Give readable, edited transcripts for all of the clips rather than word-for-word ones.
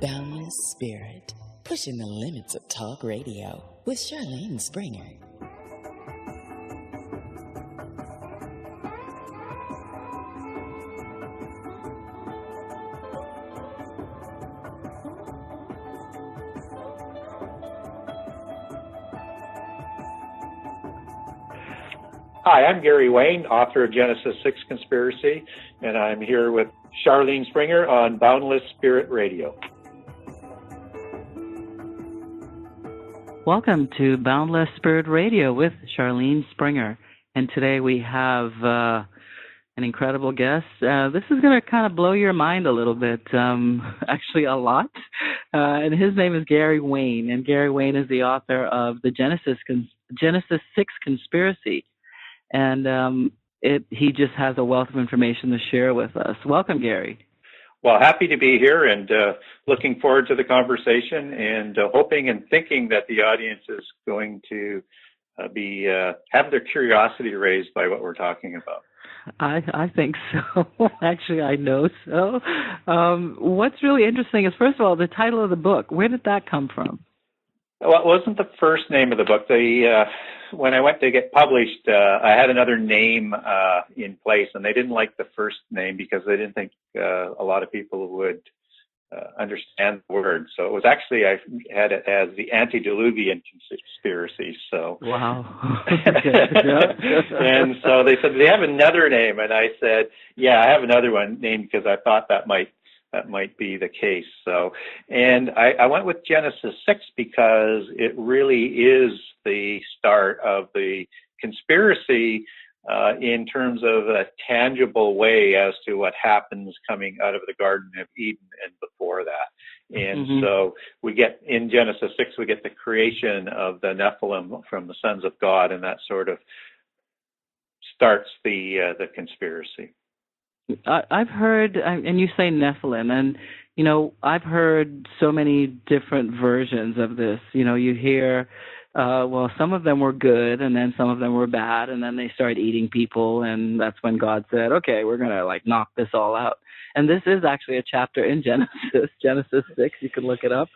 Boundless Spirit, pushing the limits of talk radio with Charlene Springer. Hi, I'm Gary Wayne, author of Genesis 6 Conspiracy, and I'm here with Charlene Springer on Boundless Spirit Radio. Welcome to Boundless Spirit Radio with Charlene Springer. And today we have an incredible guest. This is going to kind of blow your mind a little bit, actually a lot. And his name is Gary Wayne. And Gary Wayne is the author of the Genesis 6 Conspiracy. And he just has a wealth of information to share with us. Welcome, Gary. Well, happy to be here and looking forward to the conversation and hoping and thinking that the audience is going to have their curiosity raised by what we're talking about. I think so. Actually, I know so. What's really interesting is, first of all, the title of the book. Where did that come from? Well, it wasn't the first name of the book. When I went to get published, I had another name in place, and they didn't like the first name because they didn't think a lot of people would understand the word. So it was actually, I had it as the Antediluvian Conspiracy. So wow. And so they said, do they have another name? And I said, yeah, I have another one named because I thought that might be the case. So, and I went with Genesis 6 because it really is the start of the conspiracy in terms of a tangible way as to what happens coming out of the Garden of Eden and before that. And so we get, in Genesis 6, we get the creation of the Nephilim from the sons of God, and that sort of starts the conspiracy. I've heard, and you say Nephilim, and, you know, I've heard so many different versions of this. You know, you hear, well, some of them were good, and then some of them were bad, and then they started eating people, and that's when God said, okay, we're going to, knock this all out. And this is actually a chapter in Genesis 6. You can look it up.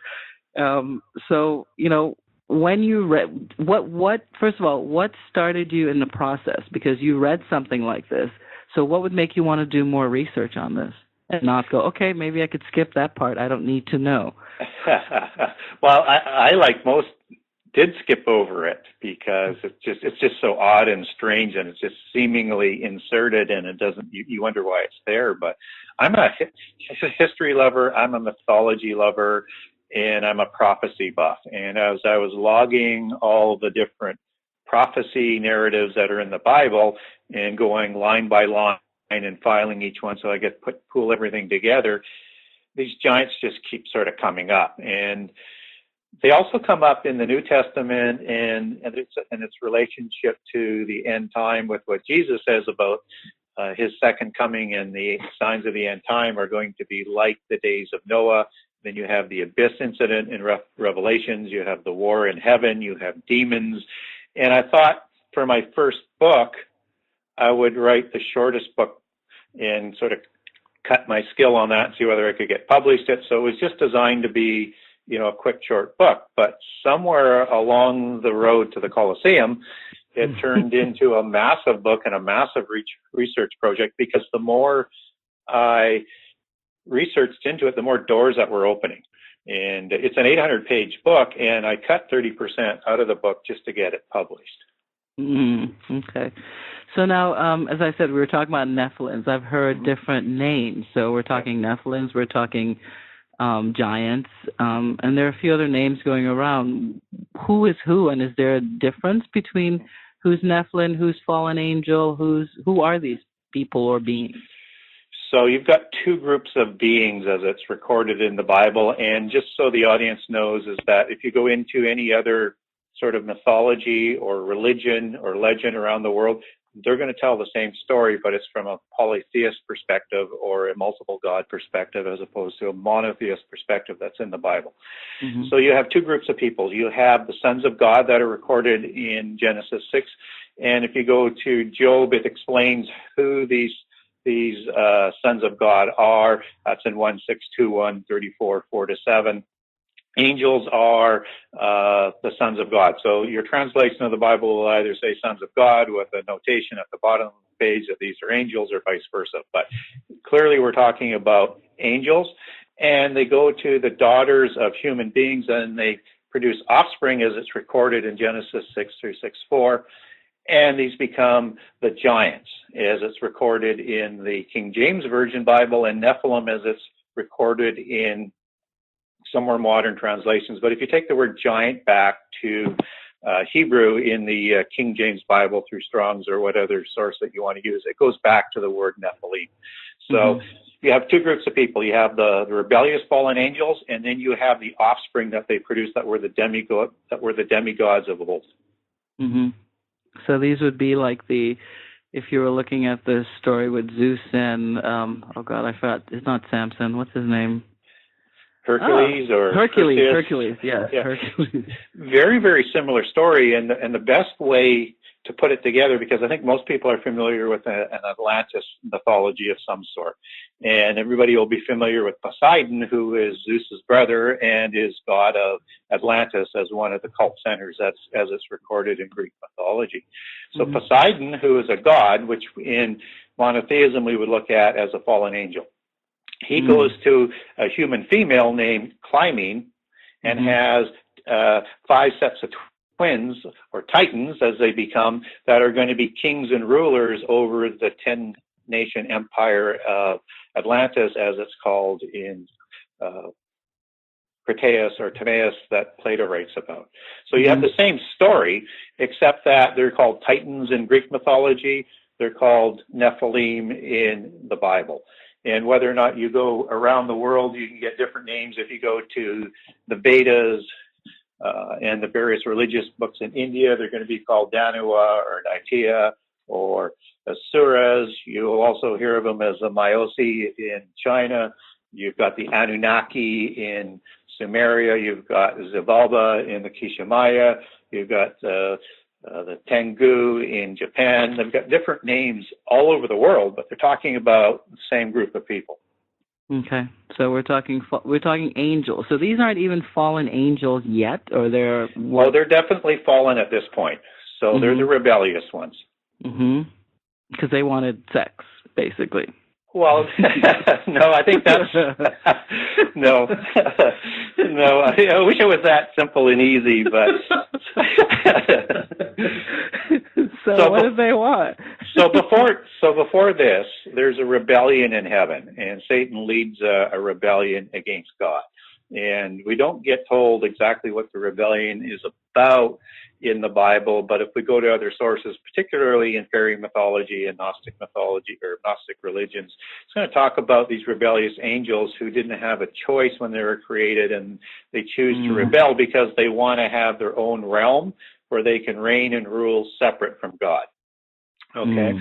So, you know, when you read, first of all, what started you in the process? Because you read something like this. So what would make you want to do more research on this and not go, okay, maybe I could skip that part. I don't need to know. Well, I like most did skip over it because it's just so odd and strange, and it's just seemingly inserted, and it doesn't. You wonder why it's there. But I'm a history lover. I'm a mythology lover, and I'm a prophecy buff. And as I was logging all the different prophecy narratives that are in the Bible and going line by line and filing each one so I get pull everything together, these giants just keep sort of coming up. And they also come up in the New Testament and its relationship to the end time with what Jesus says about his second coming, and the signs of the end time are going to be like the days of Noah. Then you have the abyss incident in Revelations, you have the war in heaven, you have demons. And I thought for my first book, I would write the shortest book and sort of cut my skill on that and see whether I could get published it. So it was just designed to be, you know, a quick, short book. But somewhere along the road to the Colosseum, it turned into a massive book and a massive research project, because the more I researched into it, the more doors that were opening. And it's an 800-page book, and I cut 30% out of the book just to get it published. Okay. So now, as I said, we were talking about Nephilims. I've heard different names. So we're talking Nephilims, we're talking giants, and there are a few other names going around. Who is who, and is there a difference between who's Nephilim, who's fallen angel, who are these people or beings? So you've got two groups of beings as it's recorded in the Bible, and just so the audience knows is that if you go into any other sort of mythology or religion or legend around the world, they're going to tell the same story, but it's from a polytheist perspective or a multiple God perspective as opposed to a monotheist perspective that's in the Bible. So you have two groups of people. You have the sons of God that are recorded in Genesis 6, and if you go to Job, it explains who these these sons of God are. That's in 1:6, 2:1, 4:7. Angels are the sons of God. So your translation of the Bible will either say sons of God with a notation at the bottom of the page that these are angels, or vice versa. But clearly we're talking about angels, and they go to the daughters of human beings, and they produce offspring as it's recorded in Genesis 6:3-6:4. And these become the giants as it's recorded in the King James Version Bible, and Nephilim as it's recorded in some more modern translations. But if you take the word giant back to Hebrew in the King James Bible through Strong's or what other source that you want to use, it goes back to the word Nephilim. So you have two groups of people. You have the rebellious fallen angels, and then you have the offspring that they produced that were the demigods of old. So these would be like if you were looking at the story with Zeus and oh God, I forgot. It's not Samson. What's his name? Hercules. Hercules, yes. Yeah. Hercules. Very, very similar story, and the best way to put it together, because I think most people are familiar with an Atlantis mythology of some sort, and everybody will be familiar with Poseidon, who is Zeus's brother and is god of Atlantis as one of the cult centers, as it's recorded in Greek mythology. So Poseidon, who is a god, which in monotheism we would look at as a fallen angel, he goes to a human female named Clymene and has 5 sets of twins, or titans as they become, that are going to be kings and rulers over the 10-nation empire of Atlantis, as it's called in Critias or Timaeus that Plato writes about. So you have the same story, except that they're called titans in Greek mythology. They're called Nephilim in the Bible. And whether or not you go around the world, you can get different names. If you go to the Vedas and the various religious books in India, they're going to be called Danua or Daitya or Asuras. You will also hear of them as the Myosi in China. You've got the Anunnaki in Sumeria. You've got Xibalba in the Kishimaya. You've got the Tengu in Japan. They've got different names all over the world, but they're talking about the same group of people. Okay, so we're talking angels. So these aren't even fallen angels yet, or they're well, they're definitely fallen at this point. So they're the rebellious ones. Because they wanted sex, basically. Well, no, I think that's no. I wish it was that simple and easy, but so what did they want? so before this, there's a rebellion in heaven, and Satan leads a rebellion against God. And we don't get told exactly what the rebellion is about in the Bible, but if we go to other sources, particularly in fairy mythology and Gnostic mythology or Gnostic religions, it's going to talk about these rebellious angels who didn't have a choice when they were created, and they choose to rebel because they want to have their own realm where they can reign and rule separate from God. Okay?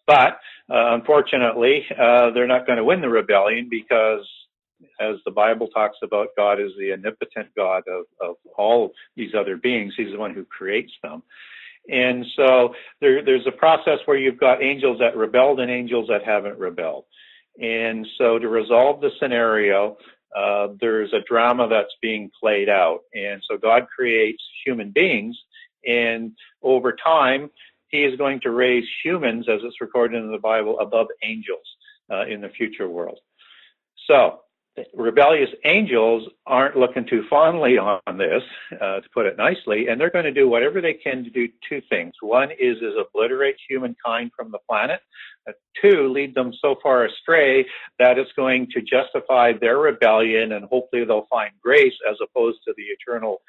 But unfortunately, they're not going to win the rebellion because, as the Bible talks about, God is the omnipotent God of all these other beings. He's the one who creates them. And so there's a process where you've got angels that rebelled and angels that haven't rebelled. And so to resolve the scenario, there's a drama that's being played out. And so God creates human beings, and over time, he is going to raise humans, as it's recorded in the Bible, above angels in the future world. So rebellious angels aren't looking too fondly on this, to put it nicely, and they're going to do whatever they can to do two things. One is obliterate humankind from the planet. Two, lead them so far astray that it's going to justify their rebellion, and hopefully they'll find grace as opposed to the eternal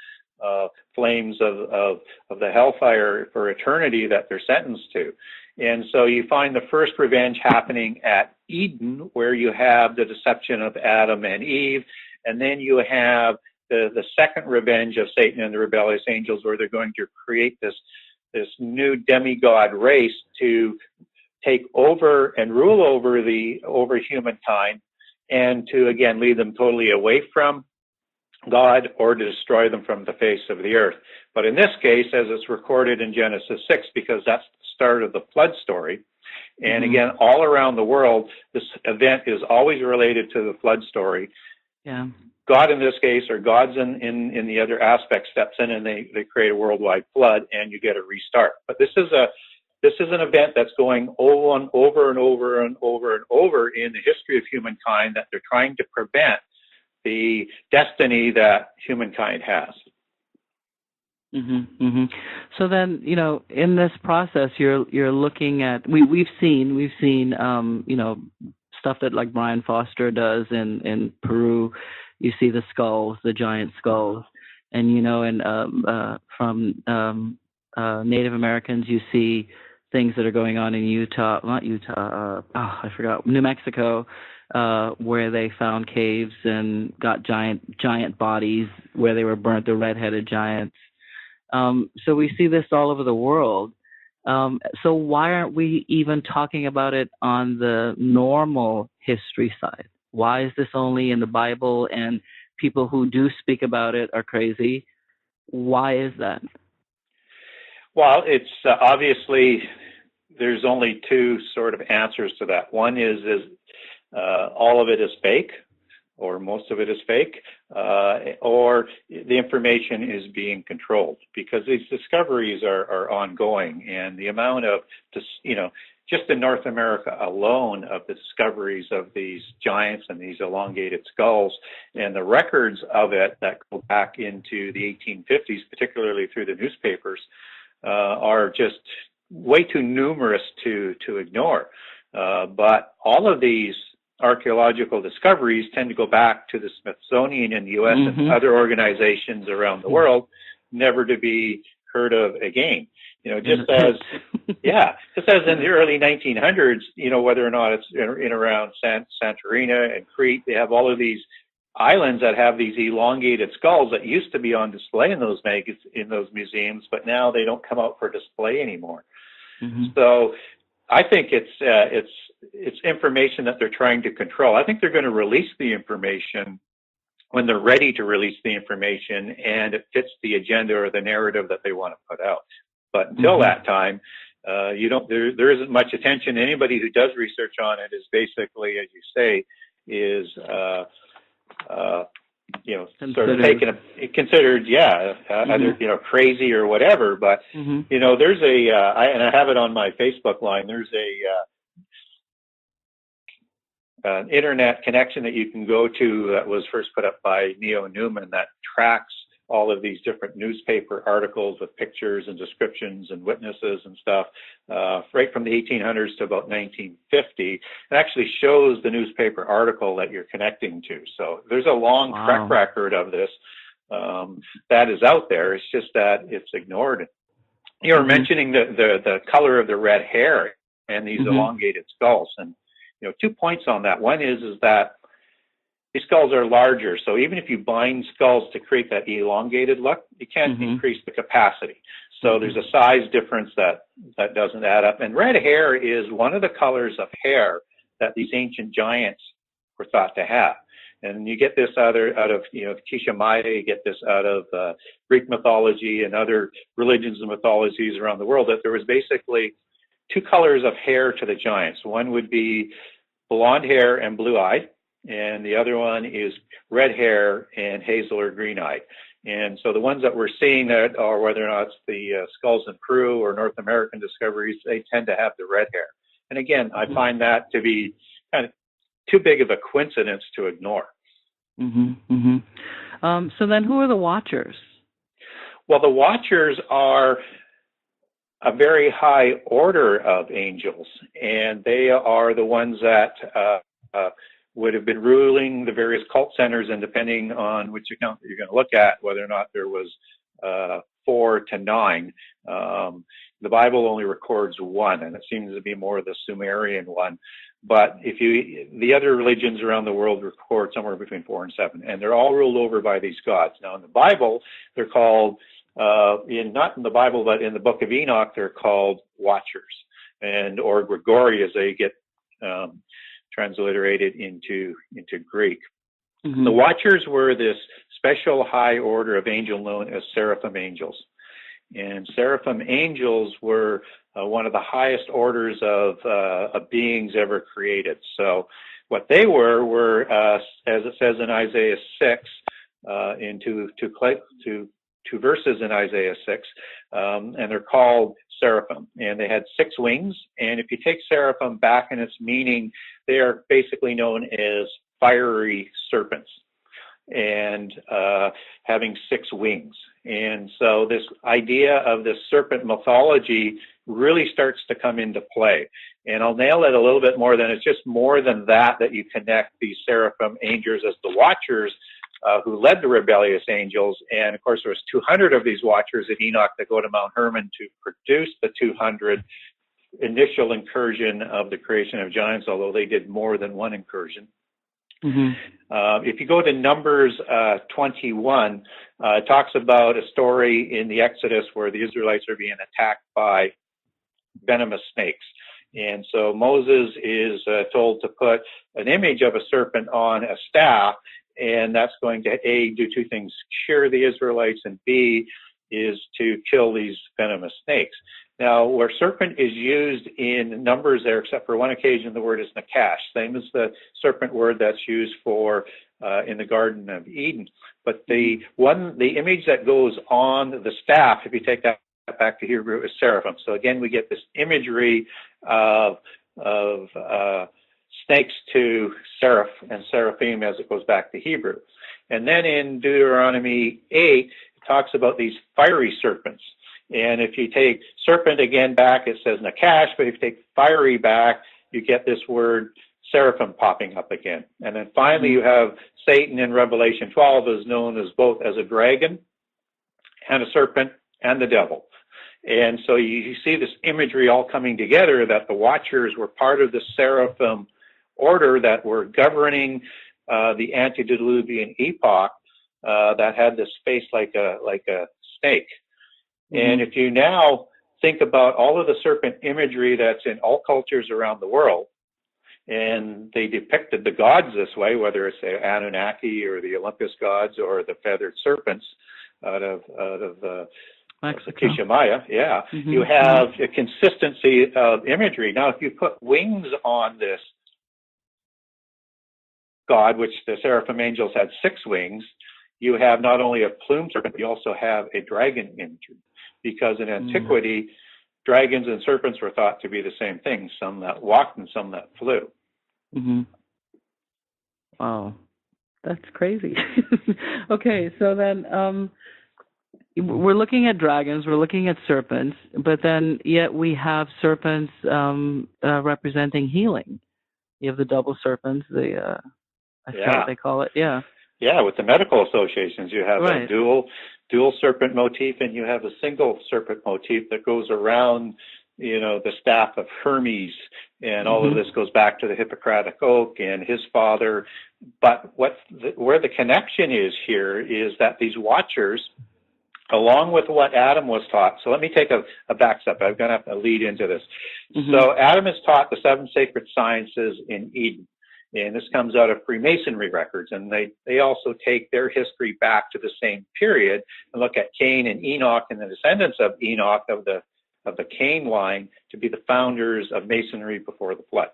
flames of the hellfire for eternity that they're sentenced to. And so you find the first revenge happening at Eden, where you have the deception of Adam and Eve, and then you have the second revenge of Satan and the rebellious angels, where they're going to create this new demigod race to take over and rule over humankind, and to again lead them totally away from God or to destroy them from the face of the earth. But in this case, as it's recorded in Genesis 6, because that's the start of the flood story, And again, all around the world, this event is always related to the flood story. Yeah. God in this case, or God's in the other aspect, steps in and they create a worldwide flood, and you get a restart. But this is an event that's going over and over and over and over and over in the history of humankind, that they're trying to prevent the destiny that humankind has. So then, in this process, you're looking at we've seen stuff that like Brian Foster does in Peru. You see the skulls, the giant skulls, and from Native Americans, you see things that are going on in New Mexico, where they found caves and got giant bodies where they were burnt, the red-headed giants. So we see this all over the world. So why aren't we even talking about it on the normal history side? Why is this only in the Bible, and people who do speak about it are crazy? Why is that? Well, it's obviously there's only two sort of answers to that. One is all of it is fake, or most of it is fake, or the information is being controlled, because these discoveries are ongoing, and the amount of, just in North America alone, of the discoveries of these giants and these elongated skulls, and the records of it that go back into the 1850s, particularly through the newspapers, are just way too numerous to ignore. But all of these archaeological discoveries tend to go back to the Smithsonian in the U.S. and other organizations around the world, never to be heard of again. Just as in the early 1900s, whether or not it's in around Santorini and Crete, they have all of these islands that have these elongated skulls that used to be on display in those museums, but now they don't come out for display anymore. So I think it's information that they're trying to control. I think they're going to release the information when they're ready to release the information and it fits the agenda or the narrative that they want to put out. But until that time, there isn't much attention. Anybody who does research on it is basically, as you say, is sort of considered, either crazy or whatever. But there's and I have it on my Facebook line. There's an internet connection that you can go to that was first put up by Neo Newman that tracks all of these different newspaper articles with pictures and descriptions and witnesses and stuff, right from the 1800s to about 1950. It actually shows the newspaper article that you're connecting to. So there's a long track record of this that is out there. It's just that it's ignored. You were mentioning the color of the red hair and these elongated skulls. And, 2 points on that. One is that these skulls are larger, so even if you bind skulls to create that elongated look, you can't increase the capacity. So there's a size difference that doesn't add up. And red hair is one of the colors of hair that these ancient giants were thought to have. And you get this out of Kisha Maya, you get this out of Greek mythology and other religions and mythologies around the world, that there was basically two colors of hair to the giants. One would be blonde hair and blue-eyed, and the other one is red hair and hazel or green-eyed. And so the ones that we're seeing that are, whether or not it's the skulls in Peru or North American discoveries, they tend to have the red hair. And again, I find that to be kind of too big of a coincidence to ignore. So then who are the Watchers? Well, the Watchers are a very high order of angels, and they are the ones that would have been ruling the various cult centers, and depending on which account that you're going to look at, whether or not there was 4 to 9. The Bible only records 1, and it seems to be more the Sumerian one. But the other religions around the world record somewhere between 4 and 7, and they're all ruled over by these gods. Now, in the Bible, they're called, not in the Bible, but in the Book of Enoch, they're called Watchers, or Grigori, as they get transliterated into Greek. The Watchers were this special high order of angel known as seraphim angels. And seraphim angels were one of the highest orders of beings ever created. So what they were as it says in Isaiah 6, in two verses in Isaiah 6, and they're called seraphim. And they had 6 wings. And if you take seraphim back in its meaning, they are basically known as fiery serpents, and having 6 wings. And so this idea of this serpent mythology really starts to come into play. And I'll nail it a little bit more than it's just more than that you connect these seraphim angels as the watchers who led the rebellious angels. And of course, there was 200 of these watchers at Enoch that go to Mount Hermon to produce the 200 initial incursion of the creation of giants, although they did more than one incursion. Mm-hmm. If you go to Numbers 21, it talks about a story in the Exodus where the Israelites are being attacked by venomous snakes. And so Moses is told to put an image of a serpent on a staff, and that's going to, A, do 2 things: cure the Israelites, and B, is to kill these venomous snakes. Now, where serpent is used in Numbers there, except for one occasion, the word is nakash, same as the serpent word that's used for in the Garden of Eden. But the image that goes on the staff, if you take that back to Hebrew, is seraphim. So again, we get this imagery of snakes to seraph and seraphim as it goes back to Hebrew. And then in Deuteronomy 8, it talks about these fiery serpents. And if you take serpent again back, it says nakash, but if you take fiery back, you get this word seraphim popping up again. And then finally you have Satan in Revelation 12 is known as both as a dragon and a serpent and the devil. And so you see this imagery all coming together, that the watchers were part of the seraphim order that were governing the antediluvian epoch that had this face like a snake. And if you now think about all of the serpent imagery that's in all cultures around the world, and they depicted the gods this way, whether it's the Anunnaki or the Olympus gods or the feathered serpents out of Sakisha Maya, you have a consistency of imagery. Now, if you put wings on this god, which the seraphim angels had 6 wings, you have not only a plumed serpent, but you also have a dragon imagery. Because in antiquity, dragons and serpents were thought to be the same thing, some that walked and some that flew. Mm-hmm. Wow, that's crazy. Okay, so then we're looking at dragons, we're looking at serpents, but then yet we have serpents representing healing. You have the double serpents, I forget what they call it, Yeah, with the medical associations, you have a dual serpent motif, and you have a single serpent motif that goes around, the staff of Hermes, and all of this goes back to the Hippocratic Oath and his father. But where the connection is here is that these watchers, along with what Adam was taught. So let me take a back step. I'm going to have to lead into this. So Adam is taught the 7 sacred sciences in Eden. And this comes out of Freemasonry records, and they also take their history back to the same period and look at Cain and Enoch and the descendants of Enoch of the Cain line to be the founders of Masonry before the flood.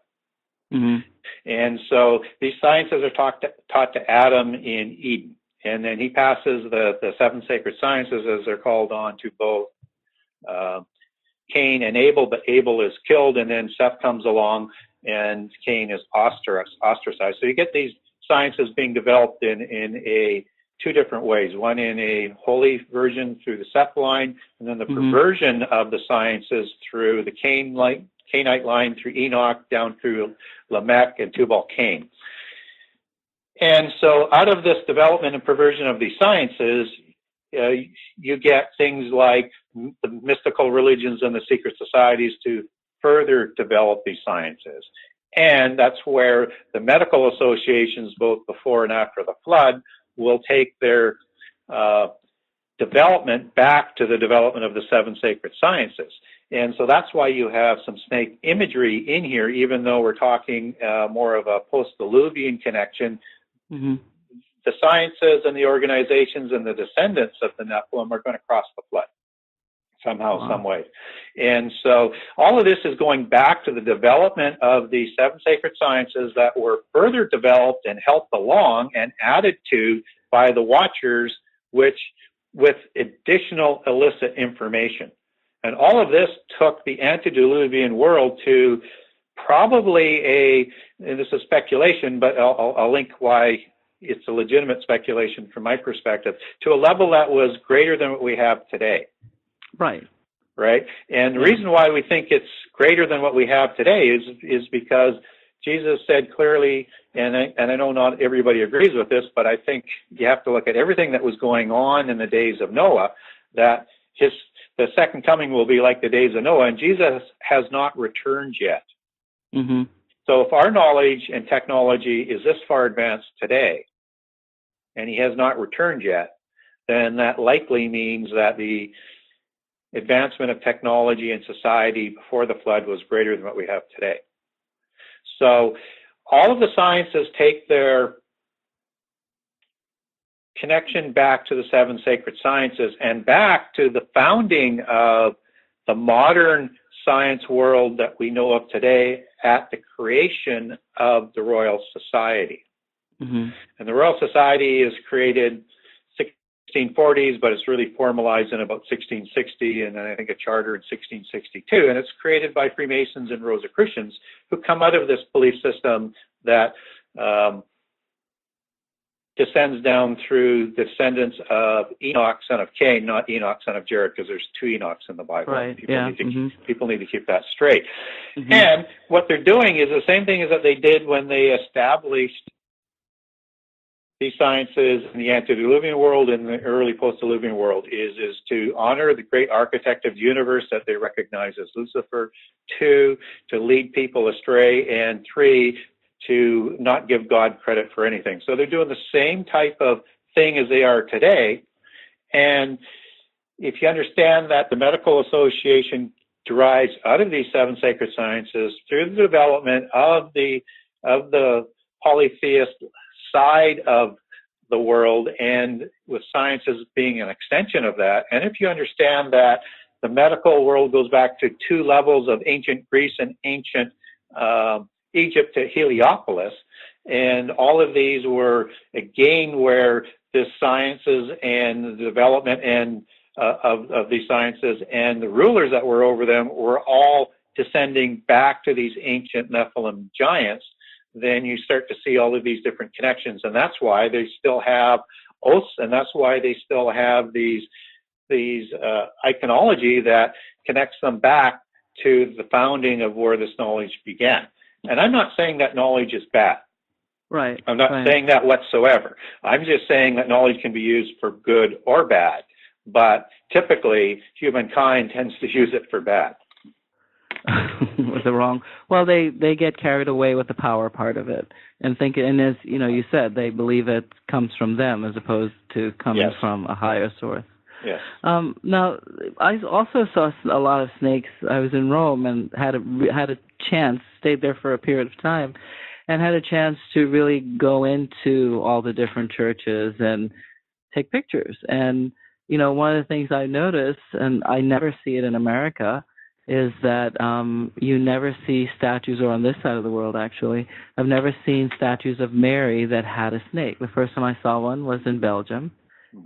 And so these sciences are taught to Adam in Eden, and then he passes the 7 sacred sciences, as they're called, on to both Cain and Abel, but Abel is killed, and then Seth comes along and Cain is ostracized. So you get these sciences being developed in 2 different ways. One in a holy version through the Seth line, and then the perversion of the sciences through the Cainite line through Enoch down through Lamech and Tubal-Cain. And so out of this development and perversion of these sciences, you get things like the mystical religions and the secret societies to further develop these sciences. And that's where the medical associations, both before and after the flood, will take their development back to the development of the 7 sacred sciences. And so that's why you have some snake imagery in here, even though we're talking more of a post-Diluvian connection. The sciences and the organizations and the descendants of the Nephilim are going to cross the flood. somehow, Wow. some way. And so all of this is going back to the development of the 7 sacred sciences that were further developed and helped along and added to by the Watchers, which with additional illicit information. And all of this took the antediluvian world to probably and this is speculation, but I'll link why it's a legitimate speculation from my perspective, to a level that was greater than what we have today. Right. Right? And the reason why we think it's greater than what we have today is because Jesus said clearly, and I know not everybody agrees with this, but I think you have to look at everything that was going on in the days of Noah, that the second coming will be like the days of Noah, and Jesus has not returned yet. Mm-hmm. So if our knowledge and technology is this far advanced today, and he has not returned yet, then that likely means that the advancement of technology and society before the flood was greater than what we have today. So all of the sciences take their connection back to the 7 sacred sciences and back to the founding of the modern science world that we know of today at the creation of the Royal Society. Mm-hmm. And the Royal Society is created 1640s, but it's really formalized in about 1660, and then I think a charter in 1662. And it's created by Freemasons and Rosicrucians who come out of this belief system that descends down through descendants of Enoch, son of Cain, not Enoch, son of Jared, because there's 2 Enochs in the Bible. Right. People need to keep that straight. Mm-hmm. And what they're doing is the same thing as that they did when they established these sciences in the antediluvian world and the early post-diluvian world is to honor the great architect of the universe that they recognize as Lucifer, 2, to lead people astray, and 3, to not give God credit for anything. So they're doing the same type of thing as they are today. And if you understand that the medical association derives out of these 7 sacred sciences through the development of the polytheist side of the world, and with sciences being an extension of that, and if you understand that the medical world goes back to 2 levels of ancient Greece and ancient Egypt to Heliopolis, and all of these were again where the sciences and the development and of these sciences and the rulers that were over them were all descending back to these ancient Nephilim giants, then you start to see all of these different connections. And that's why they still have oaths, and that's why they still have these iconology that connects them back to the founding of where this knowledge began. And I'm not saying that knowledge is bad. Right. I'm not saying that whatsoever. I'm just saying that knowledge can be used for good or bad. But typically, humankind tends to use it for bad. With the wrong. Well, they get carried away with the power part of it, and think, and as you said, they believe it comes from them as opposed to coming from a higher source. Yes. Now, I also saw a lot of snakes. I was in Rome and had a chance, stayed there for a period of time, and had a chance to really go into all the different churches and take pictures. And one of the things I noticed, and I never see it in America, is that you never see statues, or on this side of the world actually, I've never seen statues of Mary that had a snake. The first time I saw one was in Belgium.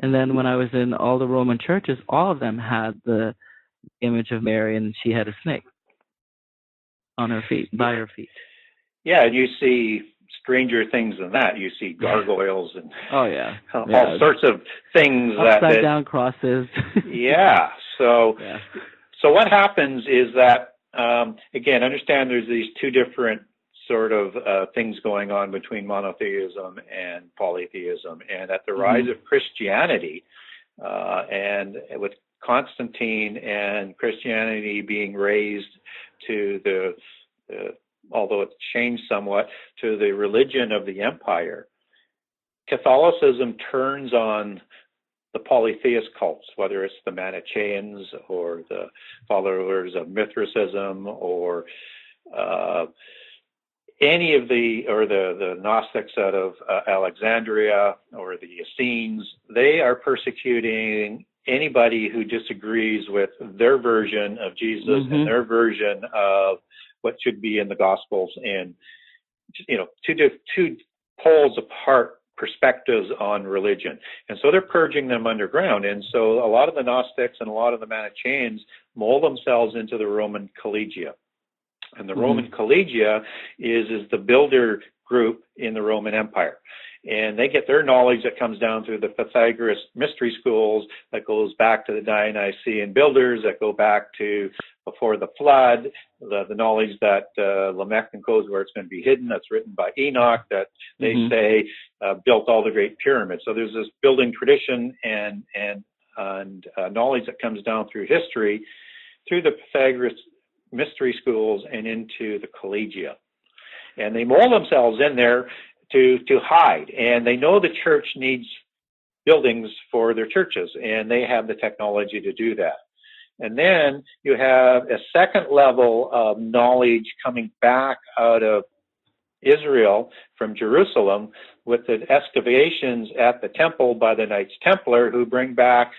And then when I was in all the Roman churches, all of them had the image of Mary, and she had a snake on her feet, by her feet. Yeah, and you see stranger things than that. You see gargoyles and all sorts of things. Upside down crosses. Yeah. So what happens is that, again, understand there's these 2 different sort of things going on between monotheism and polytheism. And at the rise of Christianity, and with Constantine and Christianity being raised to although it's changed somewhat, to the religion of the empire, Catholicism turns on the polytheist cults, whether it's the Manichaeans or the followers of Mithricism or any of the Gnostics out of Alexandria or the Essenes. They are persecuting anybody who disagrees with their version of Jesus and their version of what should be in the Gospels, and two poles apart perspectives on religion. And so they're purging them underground. And so a lot of the Gnostics and a lot of the Manichaeans mold themselves into the Roman Collegia. And the Roman Collegia is the builder group in the Roman Empire. And they get their knowledge that comes down through the Pythagoras mystery schools that goes back to the Dionysian builders, that go back to before the flood, the knowledge that Lamech knows where it's going to be hidden, that's written by Enoch, that they say built all the great pyramids. So there's this building tradition and knowledge that comes down through history, through the Pythagoras mystery schools and into the Collegia. And they mold themselves in there to hide. And they know the church needs buildings for their churches, and they have the technology to do that. And then you have a second level of knowledge coming back out of Israel from Jerusalem with the excavations at the temple by the Knights Templar, who bring back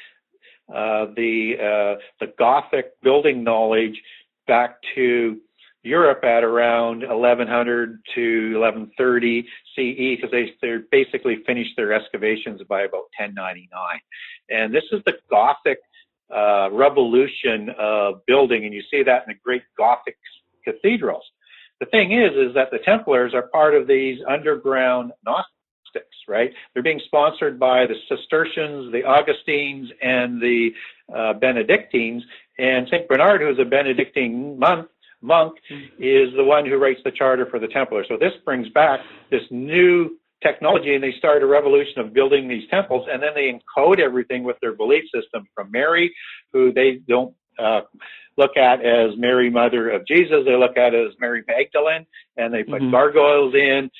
the Gothic building knowledge back to Europe at around 1100 to 1130 CE, because they basically finished their excavations by about 1099. And this is the Gothic revolution of building, and you see that in the great Gothic cathedrals. The thing is that the Templars are part of these underground Gnostics, right? They're being sponsored by the Cistercians, the Augustines, and the Benedictines. And St. Bernard, who's a Benedictine monk, is the one who writes the charter for the Templars. So this brings back this new technology, and they start a revolution of building these temples, and then they encode everything with their belief system from Mary, who they don't look at as Mary, mother of Jesus. They look at it as Mary Magdalene, and they put gargoyles in.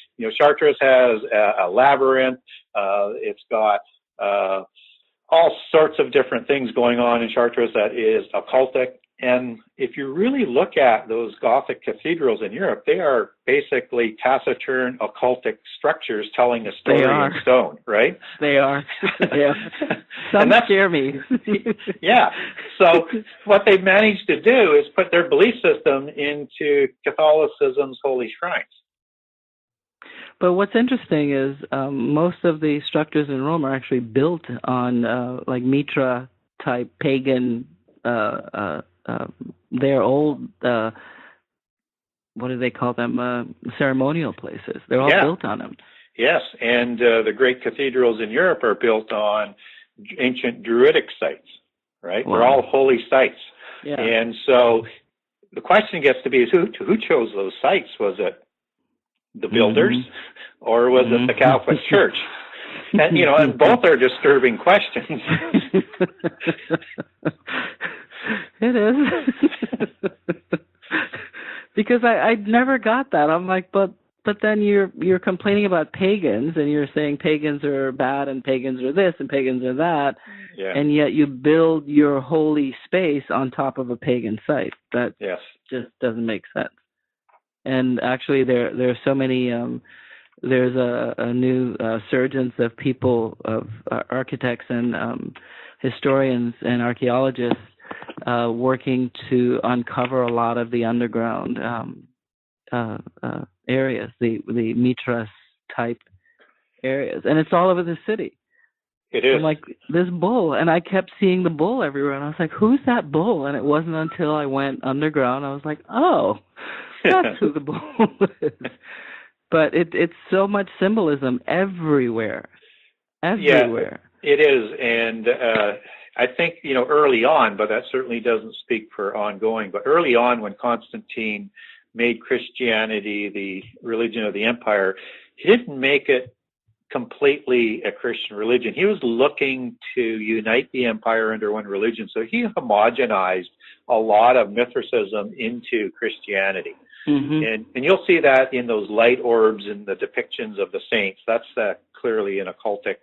Chartres has a labyrinth. It's got all sorts of different things going on in Chartres that is occultic. And if you really look at those Gothic cathedrals in Europe, they are basically taciturn occultic structures telling a story in stone, right? They are. Yeah. Some scare me. Yeah. So what they've managed to do is put their belief system into Catholicism's holy shrines. But what's interesting is most of the structures in Rome are actually built on like Mitra type pagan they're old, what do they call them, ceremonial places. They're all built on them. Yes, and the great cathedrals in Europe are built on ancient Druidic sites, right? Wow. They're all holy sites. Yeah. And so the question gets to be, is who chose those sites? Was it the builders or was it the Catholic Church? And, and both are disturbing questions. It is. Because I never got that. I'm like, but then you're complaining about pagans, and you're saying pagans are bad and pagans are this and pagans are that, and yet you build your holy space on top of a pagan site. That just doesn't make sense. And actually, there are so many. There's a new surgence of people, of architects and historians and archaeologists working to uncover a lot of the underground areas, the Mitras type areas, and it's all over the city. It is. I'm like, this bull, and I kept seeing the bull everywhere, and I was like, who's that bull? And it wasn't until I went underground I was like, oh, that's who the bull is. But it's so much symbolism everywhere. Everywhere. Yeah, it is, and I think, early on, but that certainly doesn't speak for ongoing, but early on when Constantine made Christianity the religion of the empire, he didn't make it completely a Christian religion. He was looking to unite the empire under one religion, so he homogenized a lot of Mithraism into Christianity. And you'll see that in those light orbs and the depictions of the saints. That's clearly an occultic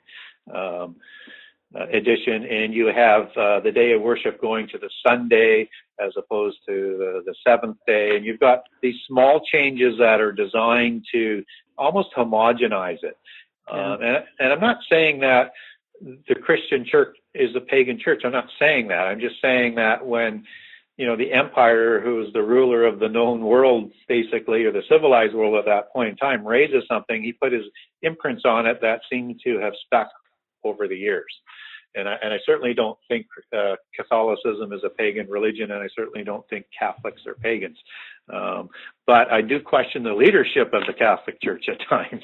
edition, and you have the day of worship going to the Sunday as opposed to the seventh day, and you've got these small changes that are designed to almost homogenize it. And I'm not saying that the Christian church is a pagan church. I'm not saying that. I'm just saying that when, the empire, who is the ruler of the known world, basically, or the civilized world at that point in time, raises something, he put his imprints on it that seem to have stuck over the years. And I certainly don't think Catholicism is a pagan religion, and I certainly don't think Catholics are pagans. But I do question the leadership of the Catholic Church at times.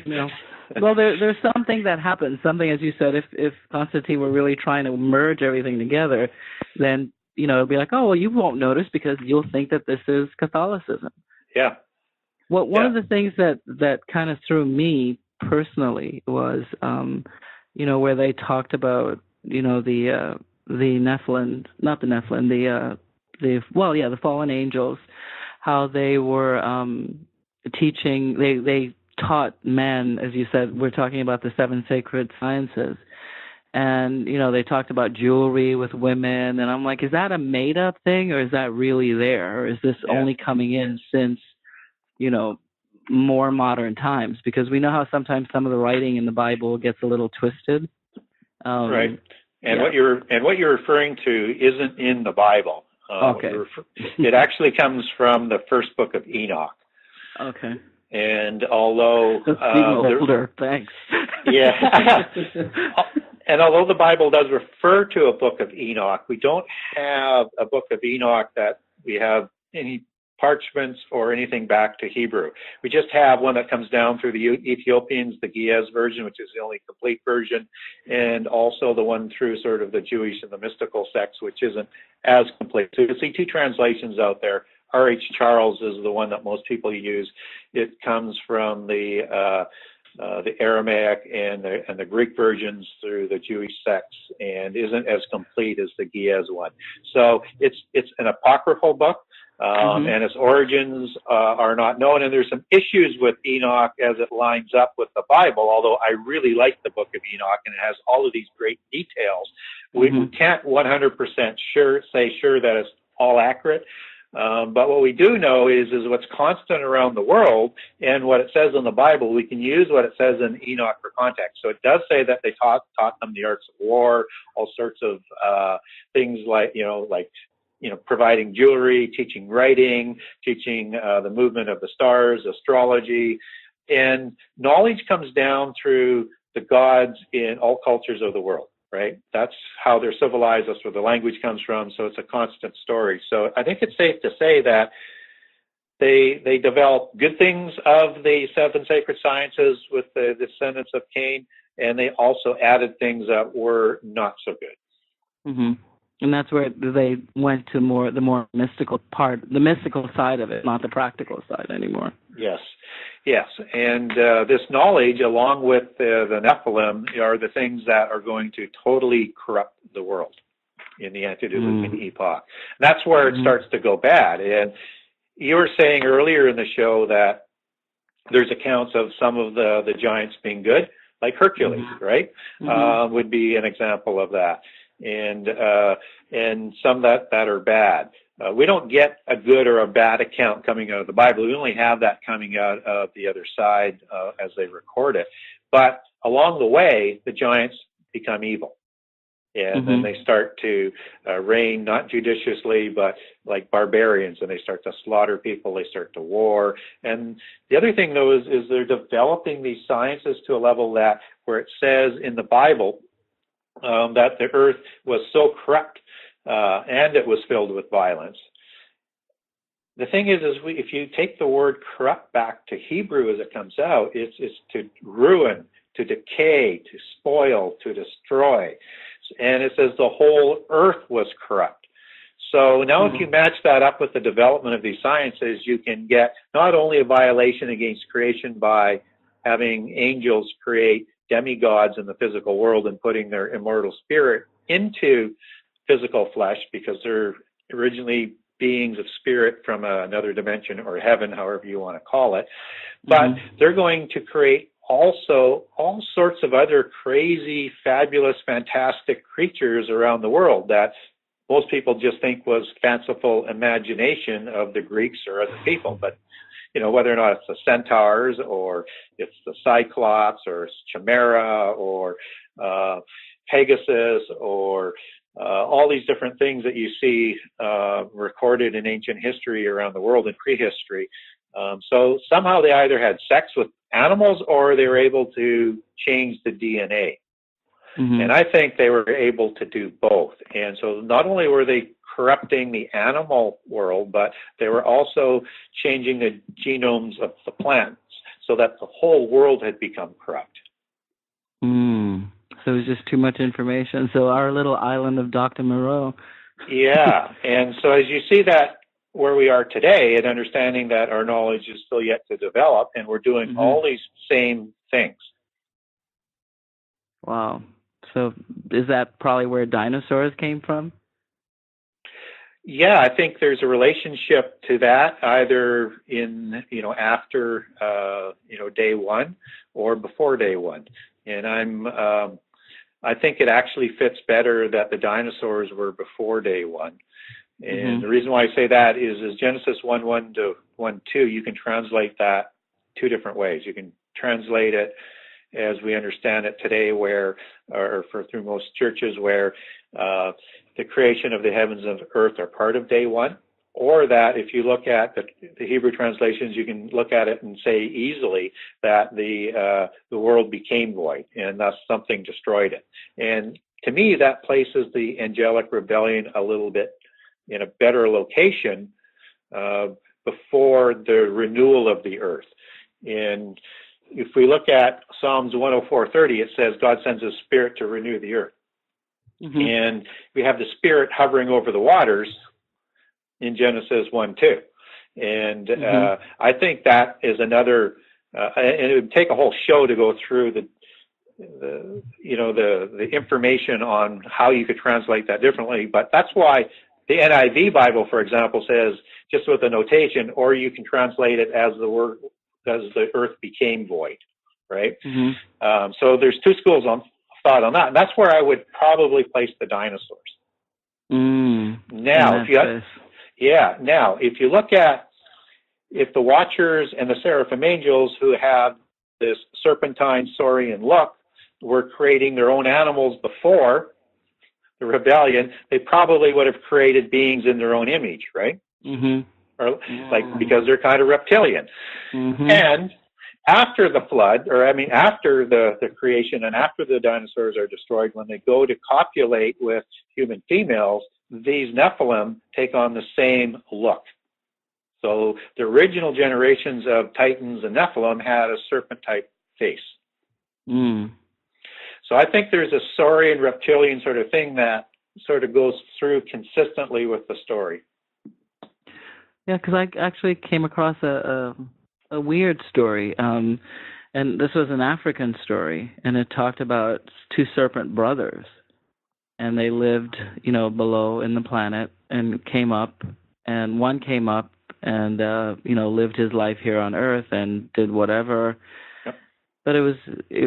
No. Well, there's something that happens. Something, as you said, if Constantine were really trying to merge everything together, then, it'll be like, oh, well, you won't notice because you'll think that this is Catholicism. Yeah. Well, one of the things that kind of threw me personally was, where they talked about, the Nephilim, not the Nephilim, the fallen angels, how they were teaching, they taught men, as you said, we're talking about the 7 sacred sciences. And, they talked about jewelry with women. And I'm like, is that a made up thing, or is that really there? Or is this only coming in since, more modern times? Because we know how sometimes some of the writing in the Bible gets a little twisted. Right. And what you're referring to isn't in the Bible. Okay. It actually comes from the first book of Enoch. Okay. And although older, thanks. Yeah. And although the Bible does refer to a book of Enoch, we don't have a book of Enoch that we have any parchments or anything back to Hebrew. We just have one that comes down through the Ethiopians, the Ge'ez version, which is the only complete version, and also the one through sort of the Jewish and the mystical sects, which isn't as complete. So you'll see 2 translations out there. R.H. Charles is the one that most people use. It comes from the Aramaic and the Greek versions through the Jewish sects, and isn't as complete as the Ge'ez one. So it's an apocryphal book, and its origins are not known. And there's some issues with Enoch as it lines up with the Bible. Although I really like the book of Enoch, and it has all of these great details. We can't 100% say that it's all accurate. But what we do know is what's constant around the world, and what it says in the Bible, we can use what it says in Enoch for context. So it does say that they taught them the arts of war, all sorts of things like providing jewelry, teaching writing, teaching the movement of the stars, astrology, and knowledge comes down through the gods in all cultures of the world. Right? That's how they're civilized. That's where the language comes from. So it's a constant story. So I think it's safe to say that they developed good things of the 7 sacred sciences with the descendants of Cain, and they also added things that were not so good. Mm-hmm. And that's where they went to the more mystical part, the mystical side of it, not the practical side anymore. Yes. And this knowledge, along with the Nephilim, are the things that are going to totally corrupt the world in the antediluvian epoch. And that's where it starts to go bad. And you were saying earlier in the show that there's accounts of some of the giants being good, like Hercules, right? Would be an example of that. And some that are bad. We don't get a good or a bad account coming out of the Bible. We only have that coming out of the other side as they record it. But along the way, the giants become evil. And then they start to reign not judiciously, but like barbarians, and they start to slaughter people, they start to war. And the other thing, though, is they're developing these sciences to a level that where it says in the Bible that the earth was so corrupt and it was filled with violence. The thing is if you take the word corrupt back to Hebrew as it comes out, it's to ruin, to decay, to spoil, to destroy. And it says the whole earth was corrupt. So now if you match that up with the development of these sciences, you can get not only a violation against creation by having angels create demigods in the physical world and putting their immortal spirit into physical flesh because they're originally beings of spirit from another dimension or heaven, however you want to call it. But they're going to create also all sorts of other crazy, fabulous, fantastic creatures around the world that most people just think was fanciful imagination of the Greeks or other people. But whether or not it's the centaurs or it's the cyclops or it's chimera or Pegasus, or all these different things that you see recorded in ancient history around the world in prehistory. So somehow they either had sex with animals or they were able to change the DNA. Mm-hmm. And I think they were able to do both. And so not only were they corrupting the animal world, but they were also changing the genomes of the plants so that the whole world had become corrupt. So it was just too much information. So our little island of Dr. Moreau. Yeah. And so as you see that where we are today, and understanding that our knowledge is still yet to develop, and we're doing all these same things. Wow. So is that probably where dinosaurs came from? Yeah, I think there's a relationship to that, either in, after, day one or before day one. And I think it actually fits better that the dinosaurs were before day one. And the reason why I say that is Genesis 1:1 to 1:2, you can translate that two different ways. You can translate it as we understand it today, through most churches, where the creation of the heavens and earth are part of day one, or that if you look at the Hebrew translations, you can look at it and say easily that the world became void, and thus something destroyed it. And to me, that places the angelic rebellion a little bit in a better location before the renewal of the earth. And if we look at Psalms 104:30, it says God sends His Spirit to renew the earth. And we have the Spirit hovering over the waters in Genesis 1:2. And I think that is another, and it would take a whole show to go through the information on how you could translate that differently. But that's why the NIV Bible, for example, says, just with a notation, or you can translate it as the earth became void, right? So there's two schools of thought on that, and that's where I would probably place the dinosaurs. Now, if you look at if the Watchers and the Seraphim angels, who have this serpentine saurian look, were creating their own animals before the rebellion, they probably would have created beings in their own image, right? Or because they're kind of reptilian. And after the flood, after the creation and after the dinosaurs are destroyed, when they go to copulate with human females, these Nephilim take on the same look. So the original generations of Titans and Nephilim had a serpent-type face. So I think there's a saurian reptilian sort of thing that sort of goes through consistently with the story. Yeah, because I actually came across a weird story, and this was an African story, and it talked about two serpent brothers, and they lived, below in the planet, and came up, and one came up and lived his life here on Earth and did whatever. But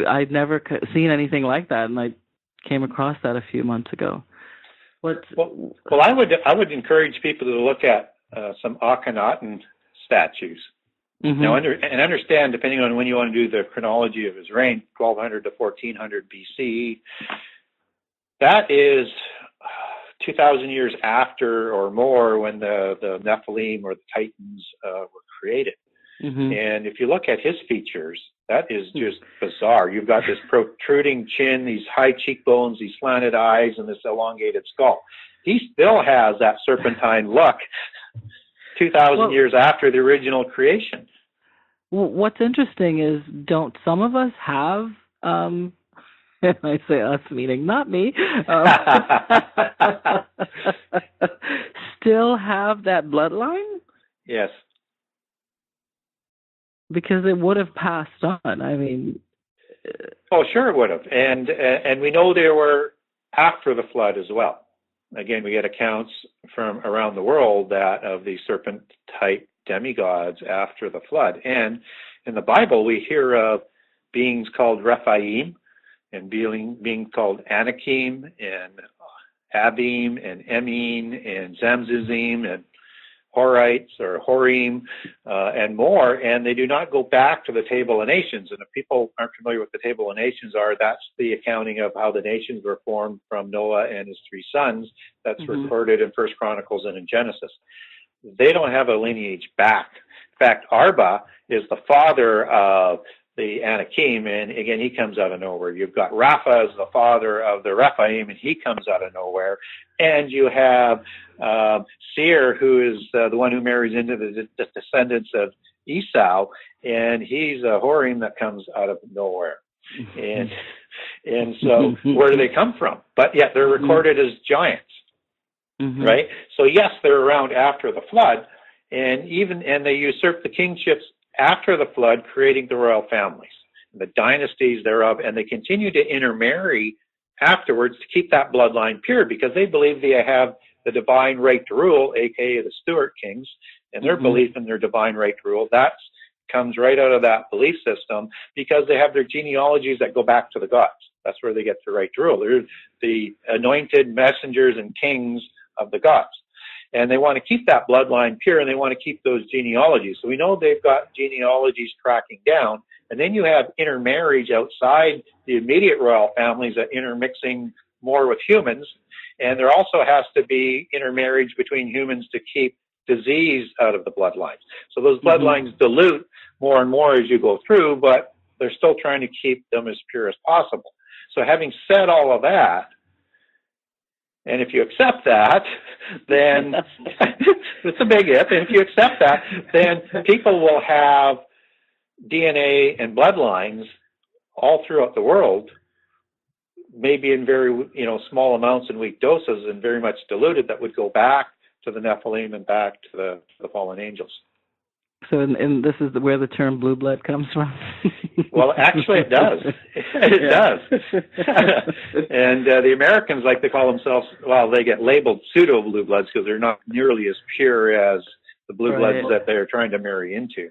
I'd never seen anything like that, and I came across that a few months ago. Well, I would encourage people to look at some Akhenaten statues. Now, understand, depending on when you want to do the chronology of his reign, 1200 to 1400 BC, that is 2,000 years after or more when the Nephilim or the Titans were created. And if you look at his features, that is just bizarre. You've got this protruding chin, these high cheekbones, these slanted eyes, and this elongated skull. He still has that serpentine look 2,000 years after the original creation. Well, what's interesting is, don't some of us have, and I say us meaning not me, still have that bloodline? Yes. Because it would have passed on. Oh, sure it would have. And we know there were after the flood as well. Again, we get accounts from around the world of the serpent-type demigods after the flood. And in the Bible, we hear of beings called Rephaim and being called Anakim and Abim and Emin and Zamzuzim and Horites or Horim, and more, and they do not go back to the Table of Nations. And if people aren't familiar with the Table of Nations that's the accounting of how the nations were formed from Noah and his 3 sons. That's recorded in First Chronicles and in Genesis. They don't have a lineage back. In fact, Arba is the father of the Anakim, and again, he comes out of nowhere. You've got Rapha as the father of the Rephaim, and he comes out of nowhere. And you have Seir, who is the one who marries into the descendants of Esau, and he's a Horim that comes out of nowhere. And so where do they come from? But yet they're recorded as giants, right? So yes, they're around after the flood, and they usurp the kingships after the flood, creating the royal families, the dynasties thereof, and they continue to intermarry afterwards to keep that bloodline pure, because they believe they have the divine right to rule, aka the Stuart kings, and their belief in their divine right to rule, that comes right out of that belief system, because they have their genealogies that go back to the gods. That's where they get the right to rule. They're the anointed messengers and kings of the gods. And they want to keep that bloodline pure, and they want to keep those genealogies. So we know they've got genealogies tracking down. And then you have intermarriage outside the immediate royal families that intermixing more with humans. And there also has to be intermarriage between humans to keep disease out of the bloodlines. So those bloodlines dilute more and more as you go through, but they're still trying to keep them as pure as possible. So having said all of that, and if you accept that, then it's a big if. And if you accept that, then people will have DNA and bloodlines all throughout the world, maybe in very small amounts and weak doses, and very much diluted, that would go back to the Nephilim and back to the fallen angels. So, and this is where the term blue blood comes from? Well, actually, it does. It does. And the Americans like to call themselves, they get labeled pseudo blue bloods because they're not nearly as pure as the blue bloods that they're trying to marry into.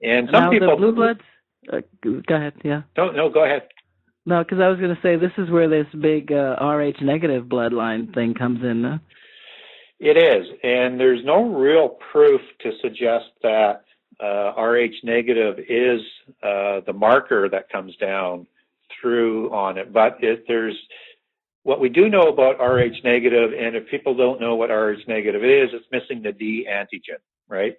And some people. The blue bloods? Go ahead, yeah. No, go ahead. No, because I was going to say this is where this big Rh negative bloodline thing comes in. No? It is, and there's no real proof to suggest that Rh negative is the marker that comes down through on it. But there's what we do know about Rh negative, and if people don't know what Rh negative is, it's missing the D antigen, right?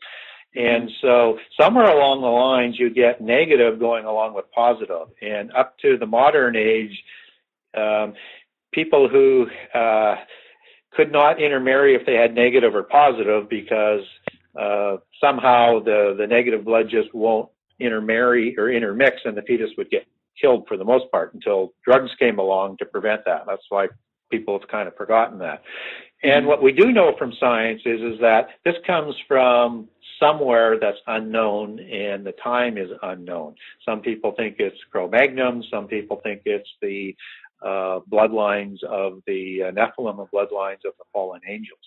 And so somewhere along the lines, you get negative going along with positive, and up to the modern age, people who could not intermarry if they had negative or positive, because somehow the negative blood just won't intermarry or intermix, and the fetus would get killed for the most part until drugs came along to prevent that. That's why people have kind of forgotten that. And what we do know from science is that this comes from somewhere that's unknown, and the time is unknown. Some people think it's Cro-Magnon. Some people think it's the bloodlines of the Nephilim and bloodlines of the fallen angels.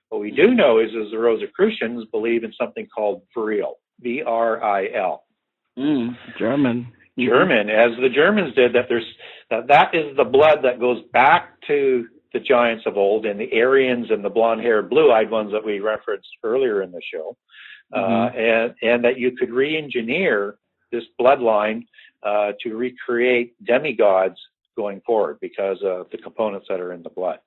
What we do know is the Rosicrucians believe in something called Vril, V-R-I-L. German. German, as the Germans did, that is the blood that goes back to the giants of old, and the Aryans and the blonde-haired, blue-eyed ones that we referenced earlier in the show, and that you could re-engineer this bloodline to recreate demigods going forward because of the components that are in the blood.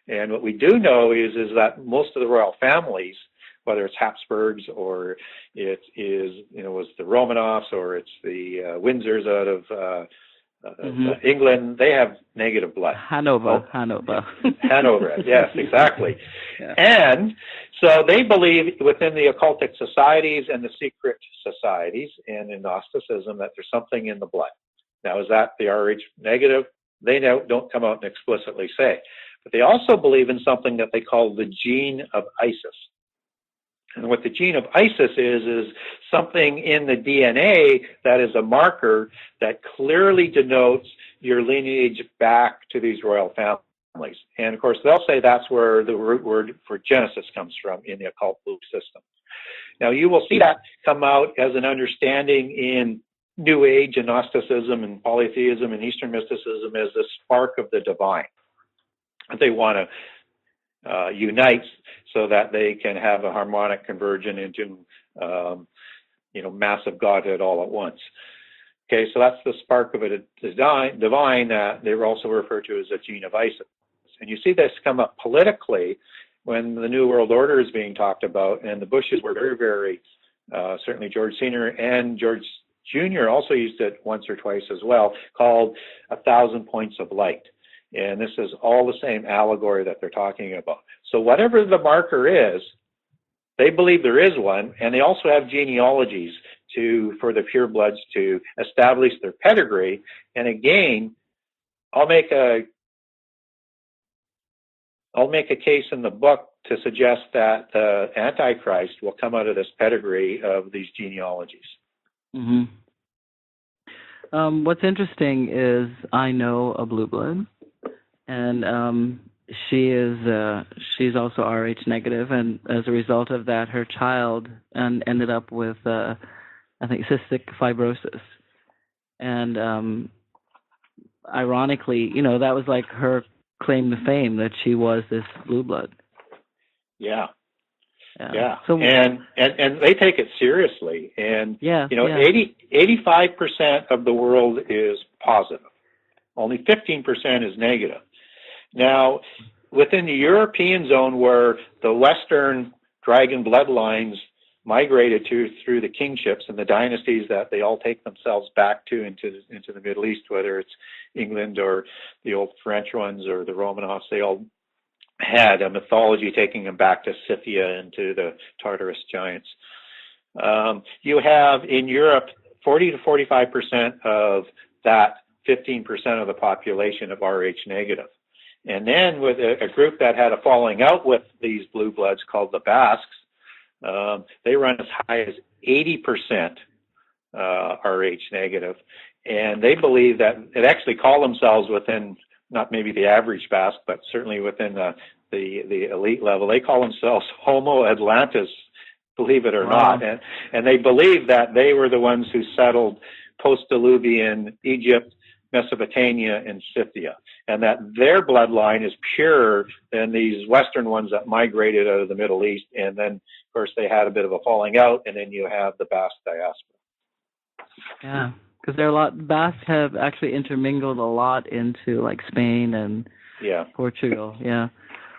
And what we do know is that most of the royal families, whether it's Habsburgs or it is, was the Romanovs or it's the Windsors out of England, they have negative blood. Hanover, yes, exactly. Yeah. And so they believe within the occultic societies and the secret societies and in Gnosticism that there's something in the blood. Now, is that the Rh negative? They don't come out and explicitly say. But they also believe in something that they call the gene of Isis. And what the gene of Isis is something in the DNA that is a marker that clearly denotes your lineage back to these royal families. And of course, they'll say that's where the root word for Genesis comes from in the occult belief system. Now, you will see that come out as an understanding in New Age and Gnosticism and polytheism and Eastern mysticism as the spark of the divine. They want to unites so that they can have a harmonic conversion into, massive Godhead all at once. Okay, so that's the spark of a divine that they were also referred to as a gene of Isis. And you see this come up politically when the New World Order is being talked about, and the Bushes were very, very, certainly George Sr. and George Jr. also used it once or twice as well, called 1,000 Points of Light. And this is all the same allegory that they're talking about. So whatever the marker is, they believe there is one, and they also have genealogies for the purebloods to establish their pedigree. And again, I'll make a case in the book to suggest that the Antichrist will come out of this pedigree of these genealogies. Mm-hmm. What's interesting is I know a blue blood, and she's also Rh negative, and as a result of that, her child ended up with I think cystic fibrosis, and ironically, that was like her claim to fame, that she was this blue blood. Yeah. So, and they take it seriously. And 85% of the world is positive. Only 15% is negative. Now, within the European zone where the Western dragon bloodlines migrated through the kingships and the dynasties that they all take themselves back to into the Middle East, whether it's England or the old French ones or the Romanovs, they all had a mythology taking them back to Scythia and to the Tartarus giants. You have in Europe 40 to 45% of that 15% of the population of Rh negative. And then with a group that had a falling out with these blue bloods called the Basques, they run as high as 80% Rh negative. And they believe that it actually call themselves within, not maybe the average Basque, but certainly within the elite level, they call themselves Homo Atlantis, believe it or not. And they believe that they were the ones who settled post-Diluvian Egypt, Mesopotamia, and Scythia, and that their bloodline is purer than these Western ones that migrated out of the Middle East. And then, of course, they had a bit of a falling out, and then you have the Basque diaspora. Yeah, because Basques have actually intermingled a lot into like Spain and Portugal. Yeah.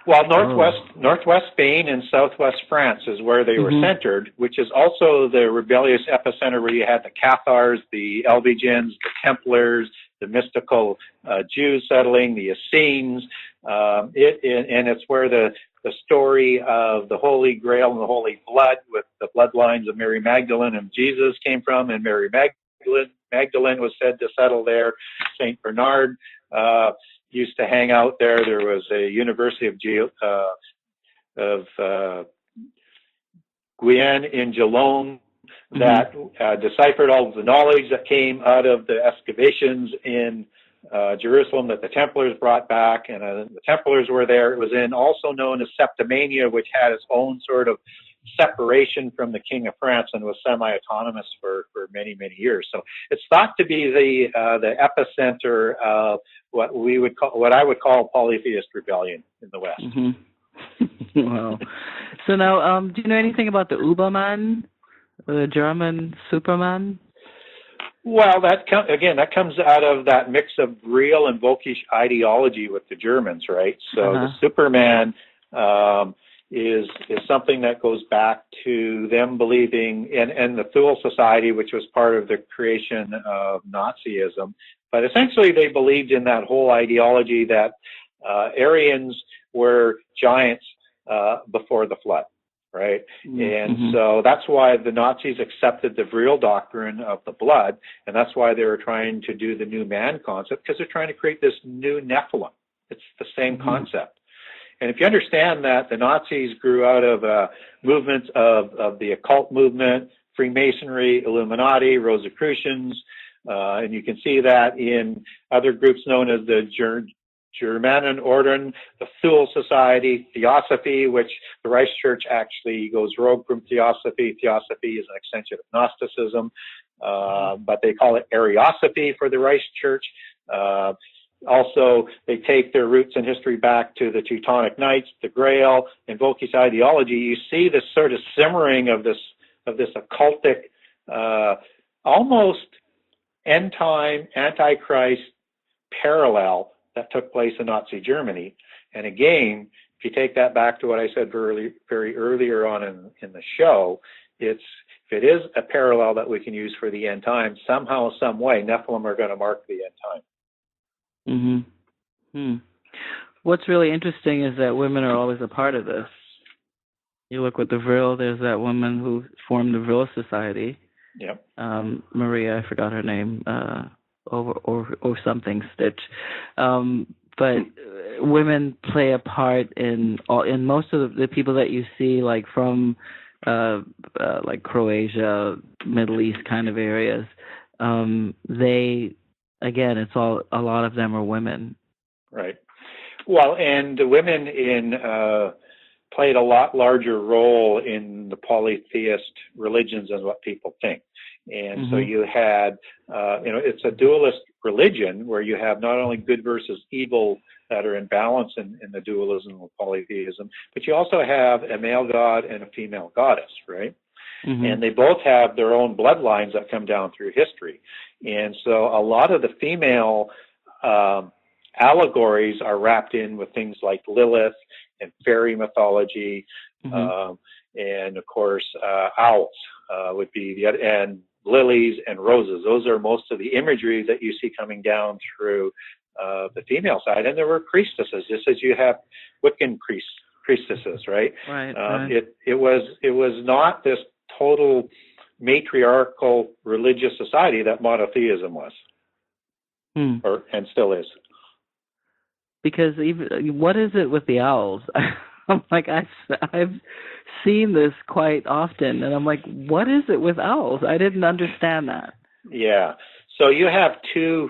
Well, northwest Spain and southwest France is where they were centered, which is also the rebellious epicenter where you had the Cathars, the Albigens, the Templars, the mystical Jews settling, the Essenes. And it's where the story of the Holy Grail and the Holy Blood with the bloodlines of Mary Magdalene and Jesus came from, and Mary Magdalene was said to settle there. Saint Bernard used to hang out there. There was a University of Guyenne in Geelong that deciphered all of the knowledge that came out of the excavations in Jerusalem that the Templars brought back, and the Templars were there. It was also known as Septimania, which had its own sort of separation from the King of France and was semi-autonomous for many, many years. So it's thought to be the epicenter of what I would call polytheist rebellion in the West. Wow. So now, do you know anything about the Uberman, the German Superman? Well, that comes out of that mix of real and Völkisch ideology with the Germans, right? So the Superman is something that goes back to them believing in the Thule Society, which was part of the creation of Nazism. But essentially, they believed in that whole ideology that Aryans were giants before the flood, right? And so that's why the Nazis accepted the Vril doctrine of the blood, and that's why they were trying to do the new man concept, because they're trying to create this new Nephilim. It's the same concept. And if you understand that the Nazis grew out of movements of the occult movement, Freemasonry, Illuminati, Rosicrucians, and you can see that in other groups known as the Germanenorden, the Thule Society, Theosophy, which the Reich Church actually goes rogue from Theosophy. Theosophy is an extension of Gnosticism, but they call it Ariosophy for the Reich Church. Also, they take their roots in history back to the Teutonic Knights, the Grail, Invoki's ideology. You see this sort of simmering of this occultic, almost end-time Antichrist parallel that took place in Nazi Germany. And again, if you take that back to what I said very earlier on in the show, if it is a parallel that we can use for the end time, somehow, some way, Nephilim are going to mark the end time. Mm-hmm. What's really interesting is that women are always a part of this. You look with the Vril, there's that woman who formed the Vril Society. Yep. Maria, I forgot her name, or something, Stitch. But women play a part in most of the people that you see, like from like Croatia, Middle East kind of areas. Again, it's a lot of them are women. Right. Well, and the women played a lot larger role in the polytheist religions than what people think. And so you had, it's a dualist religion where you have not only good versus evil that are in balance in the dualism of polytheism, but you also have a male god and a female goddess, right? And they both have their own bloodlines that come down through history. And so a lot of the female allegories are wrapped in with things like Lilith and fairy mythology, and of course owls would be and lilies and roses. Those are most of the imagery that you see coming down through the female side. And there were priestesses, just as you have Wiccan priestesses, right? Right. It was not this total matriarchal religious society that monotheism was, and still is. Because what is it with the owls? I'm like, I've seen this quite often, and I'm like, what is it with owls? I didn't understand that. Yeah. So you have two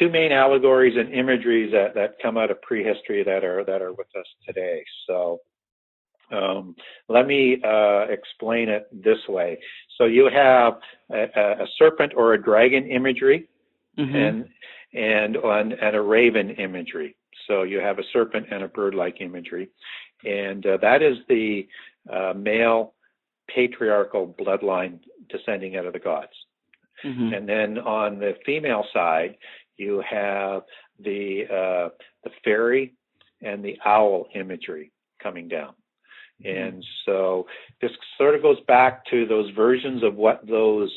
main allegories and imageries that come out of prehistory that are with us today. So let me explain it this way. So you have a serpent or a dragon imagery, and a raven imagery. So you have a serpent and a bird-like imagery. And that is the male patriarchal bloodline descending out of the gods. And then on the female side, you have the fairy and the owl imagery coming down. And so this sort of goes back to those versions of what those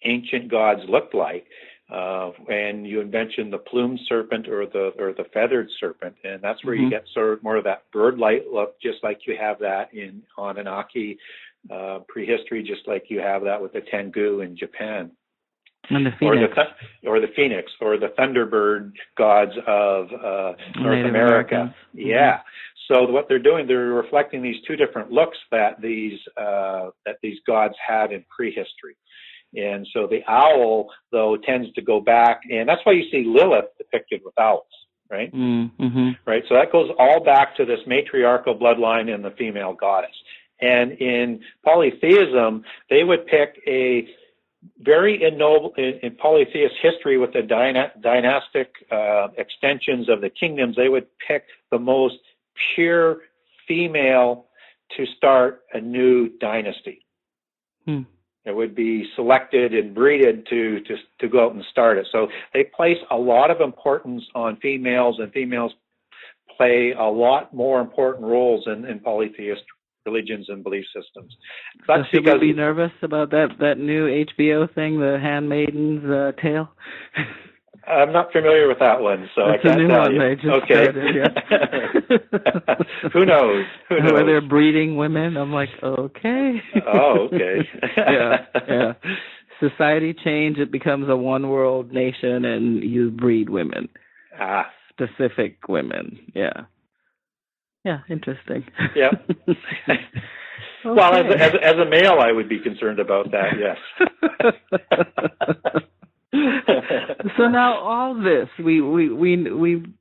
ancient gods looked like. And you mentioned the plumed serpent or the feathered serpent, and that's where you get sort of more of that bird-like look, just like you have that in Anunnaki prehistory, just like you have that with the Tengu in Japan. And the phoenix. Or the phoenix, or the thunderbird gods of North America. Yeah. So what they're doing, they're reflecting these two different looks that these gods had in prehistory. And so the owl, though, tends to go back, and that's why you see Lilith depicted with owls, right? Right. So that goes all back to this matriarchal bloodline in the female goddess. And in polytheism, they would pick a very ennobled, in polytheist history with the dynastic extensions of the kingdoms, they would pick the most pure female to start a new dynasty. It would be selected and breeded to go out and start it. So they place a lot of importance on females, and females play a lot more important roles in polytheist religions and belief systems. That's so should we be nervous about that new HBO thing, The Handmaiden's Tale? I'm not familiar with that one, so it's I can't tell you. They just started, Who knows? Where they're breeding women. I'm like, okay. Oh, okay. Yeah. Society change, it becomes a one world nation, and you breed women. Specific women. Yeah. Yeah, interesting. Yeah. Okay. Well, as a male, I would be concerned about that, yes. So now all this, we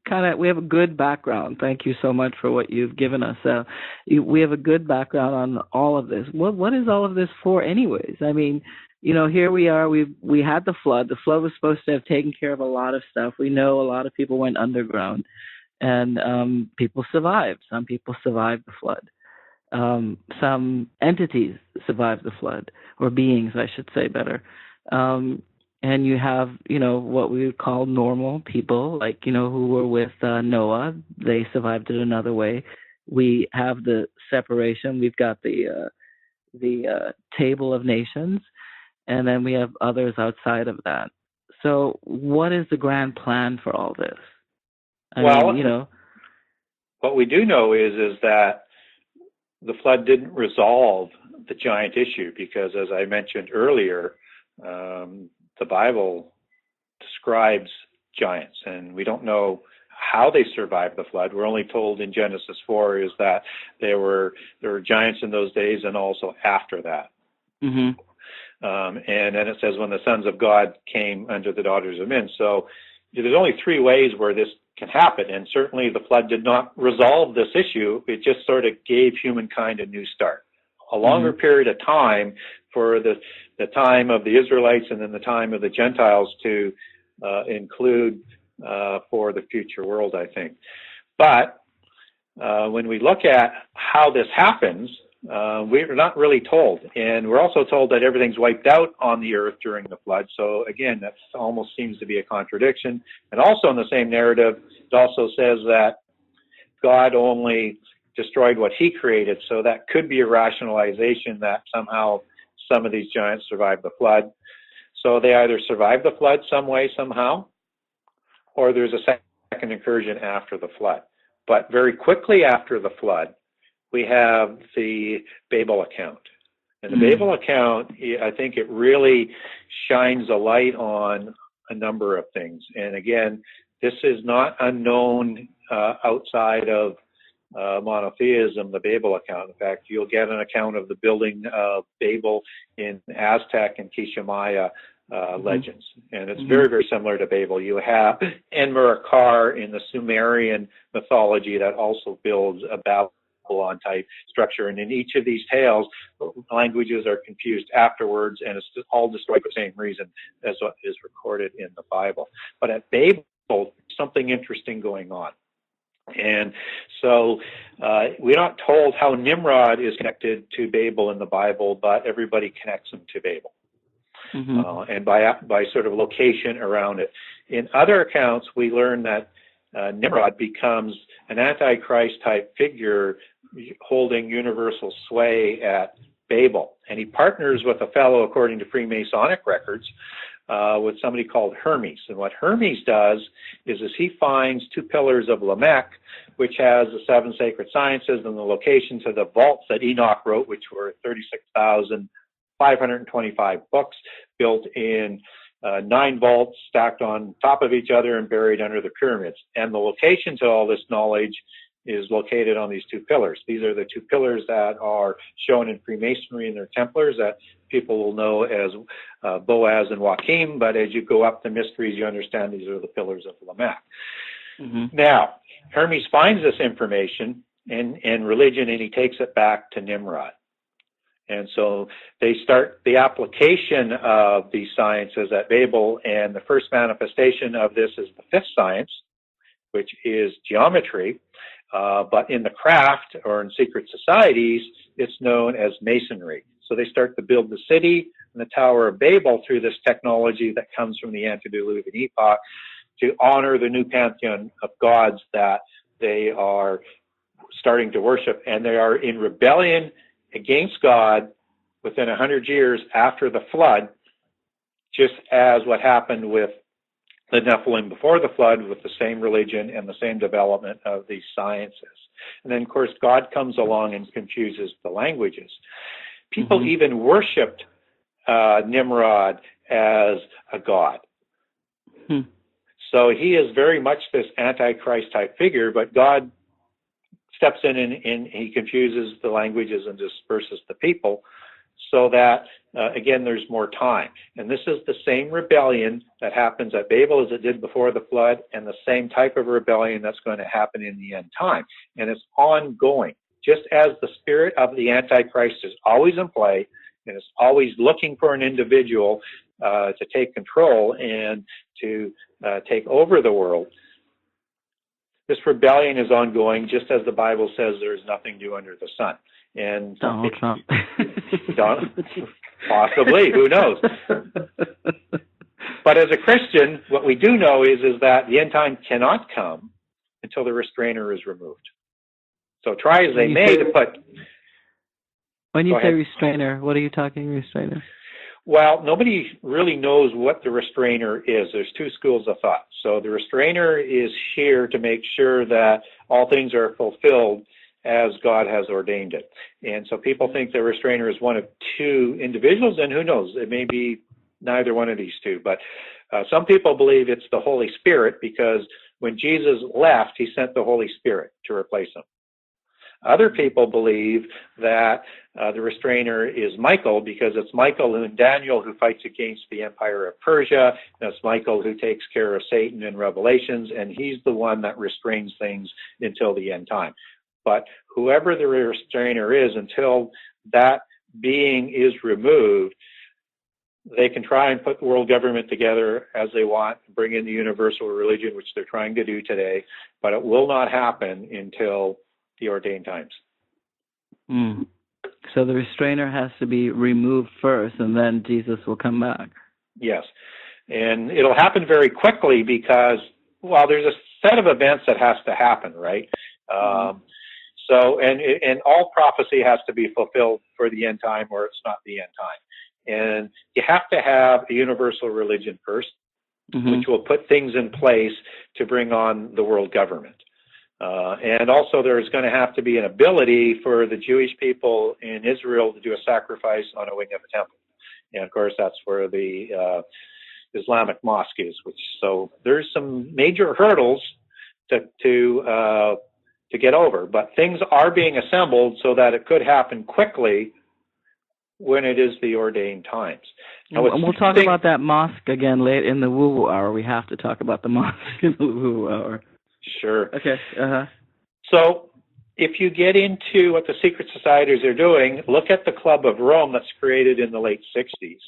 have a good background. Thank you so much for what you've given us. We have a good background on all of this. What is all of this for anyways? I mean, here we are. We had the flood. The flood was supposed to have taken care of a lot of stuff. We know a lot of people went underground, and people survived. Some people survived the flood. Some entities survived the flood, or beings, I should say better. And you have, what we would call normal people, like, who were with Noah. They survived it another way. We have the separation. We've got the table of nations, and then we have others outside of that. So what is the grand plan for all this? What we do know is that the flood didn't resolve the giant issue, because, as I mentioned earlier, the Bible describes giants, and we don't know how they survived the flood. We're only told in Genesis 4 is that there were giants in those days and also after that. Mm-hmm. And then it says when the sons of God came unto the daughters of men. So there's only three ways where this can happen, and certainly the flood did not resolve this issue. It just sort of gave humankind a new start. A longer period of time for the time of the Israelites and then the time of the Gentiles to include for the future world, I think. But when we look at how this happens, we're not really told. And we're also told that everything's wiped out on the earth during the flood. So again, that almost seems to be a contradiction. And also in the same narrative, it also says that God only destroyed what he created. So that could be a rationalization that somehow some of these giants survived the flood. So they either survived the flood some way, somehow, or there's a second incursion after the flood. But very quickly after the flood, we have the Babel account. And the Babel account, I think it really shines a light on a number of things. And again, this is not unknown outside of monotheism, the Babel account. In fact, you'll get an account of the building of Babel in Aztec and Quiché Maya legends. And it's very, very similar to Babel. You have Enmer-Akar in the Sumerian mythology that also builds a Babylon type structure. And in each of these tales, languages are confused afterwards, and it's all destroyed for the same reason as what is recorded in the Bible. But at Babel, something interesting going on. And so we're not told how Nimrod is connected to Babel in the Bible, but everybody connects him to Babel. And by sort of location around it. In other accounts, we learn that Nimrod becomes an Antichrist type figure holding universal sway at Babel. And he partners with a fellow, according to Freemasonic records, with somebody called Hermes. And what Hermes does is he finds two pillars of Lamech, which has the seven sacred sciences and the location to the vaults that Enoch wrote, which were 36,525 books built in 9 vaults stacked on top of each other and buried under the pyramids. And the location to all this knowledge is located on these two pillars. These are the two pillars that are shown in Freemasonry and their Templars that people will know as Boaz and Joachim, but as you go up the mysteries, you understand these are the pillars of Lamech. Now, Hermes finds this information in religion, and he takes it back to Nimrod. And so they start the application of these sciences at Babel, and the first manifestation of this is the fifth science, which is geometry. But in the craft or in secret societies, it's known as masonry. So they start to build the city and the Tower of Babel through this technology that comes from the antediluvian epoch to honor the new pantheon of gods that they are starting to worship. And they are in rebellion against God within 100 years after the flood, just as what happened with the Nephilim before the flood, with the same religion and the same development of these sciences. And then, of course, God comes along and confuses the languages. People even worshipped Nimrod as a god. So he is very much this Antichrist type figure, but God steps in and he confuses the languages and disperses the people so that, again, there's more time. And this is the same rebellion that happens at Babel as it did before the flood, and the same type of rebellion that's going to happen in the end time. And it's ongoing. Just as the spirit of the Antichrist is always in play, and it's always looking for an individual to take control and to take over the world. This rebellion is ongoing, just as the Bible says there's nothing new under the sun. And Donald Trump. Possibly, who knows? But as a Christian, what we do know is that the end time cannot come until the restrainer is removed. So try as they may to put... When you say restrainer, what are you talking restrainer? Well, nobody really knows what the restrainer is. There's two schools of thought. So the restrainer is here to make sure that all things are fulfilled as God has ordained it. And so people think the restrainer is one of two individuals, and who knows, it may be neither one of these two. But some people believe it's the Holy Spirit, because when Jesus left, he sent the Holy Spirit to replace him. Other people believe that the restrainer is Michael, because it's Michael and Daniel who fights against the empire of Persia. And it's Michael who takes care of Satan in Revelations, and he's the one that restrains things until the end time. But whoever the restrainer is, until that being is removed, they can try and put the world government together as they want, bring in the universal religion, which they're trying to do today, but it will not happen until the ordained times. So the restrainer has to be removed first, and then Jesus will come back. Yes. And it'll happen very quickly because, well, there's a set of events that has to happen, right? So, and all prophecy has to be fulfilled for the end time, or it's not the end time. And you have to have a universal religion first, which will put things in place to bring on the world government. And also there's going to have to be an ability for the Jewish people in Israel to do a sacrifice on a wing of a temple. And of course, that's where the Islamic mosque is. So there's some major hurdles to get over, but things are being assembled so that it could happen quickly when it is the ordained times. Now, and we'll talk about that mosque again later in the woo-woo hour. We have to talk about the mosque in the woo-woo hour. Sure. Okay. So if you get into what the secret societies are doing, look at the Club of Rome that's created in the late 60s.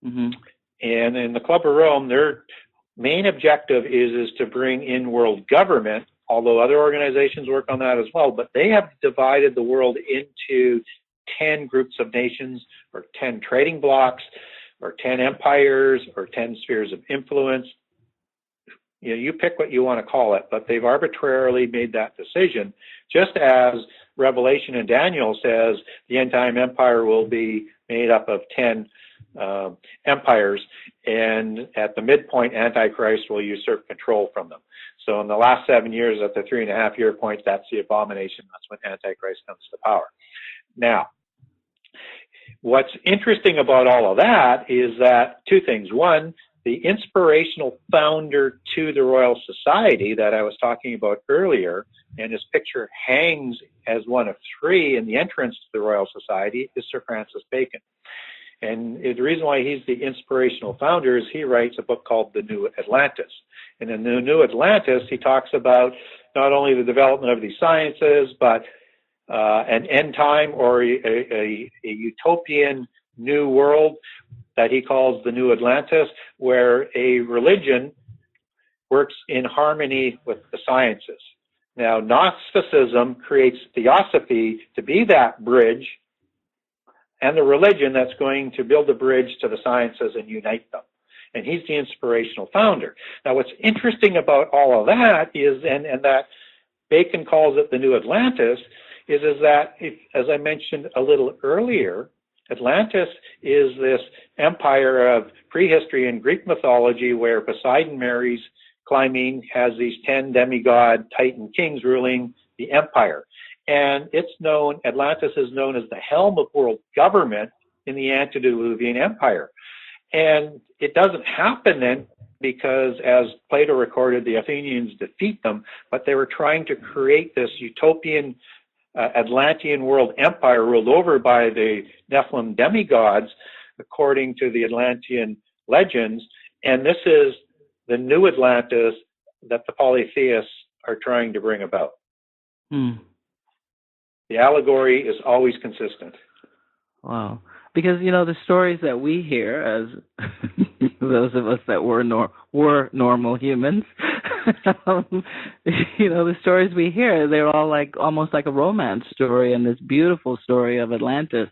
And in the Club of Rome, their main objective is to bring in world government, although other organizations work on that as well. But they have divided the world into 10 groups of nations, or 10 trading blocks, or 10 empires, or 10 spheres of influence. You know, you pick what you want to call it, but they've arbitrarily made that decision, just as Revelation and Daniel says the end time empire will be made up of 10 empires, and at the midpoint, Antichrist will usurp control from them. So in the last 7 years, at the 3.5-year point, that's the abomination. That's when Antichrist comes to power. Now, what's interesting about all of that is that two things. One, the inspirational founder to the Royal Society that I was talking about earlier, and his picture hangs as one of three in the entrance to the Royal Society, is Sir Francis Bacon. And the reason why he's the inspirational founder is he writes a book called The New Atlantis. And in The New Atlantis, he talks about not only the development of these sciences, but an end time or a utopian new world that he calls the New Atlantis, where a religion works in harmony with the sciences. Now, Gnosticism creates theosophy to be that bridge, and the religion that's going to build a bridge to the sciences and unite them. And he's the inspirational founder. Now, what's interesting about all of that is, and that Bacon calls it the New Atlantis, is that, as I mentioned a little earlier, Atlantis is this empire of prehistory and Greek mythology where Poseidon marries Clymene, has these 10 demigod Titan kings ruling the empire. And it's known, Atlantis is known as the helm of world government in the antediluvian empire. And it doesn't happen then because, as Plato recorded, the Athenians defeat them, but they were trying to create this utopian Atlantean world empire ruled over by the Nephilim demigods, according to the Atlantean legends. And this is the new Atlantis that the polytheists are trying to bring about. The allegory is always consistent. Wow. because the stories that we hear as those of us that were normal humans, the stories we hear, they're all like almost like a romance story, and this beautiful story of Atlantis,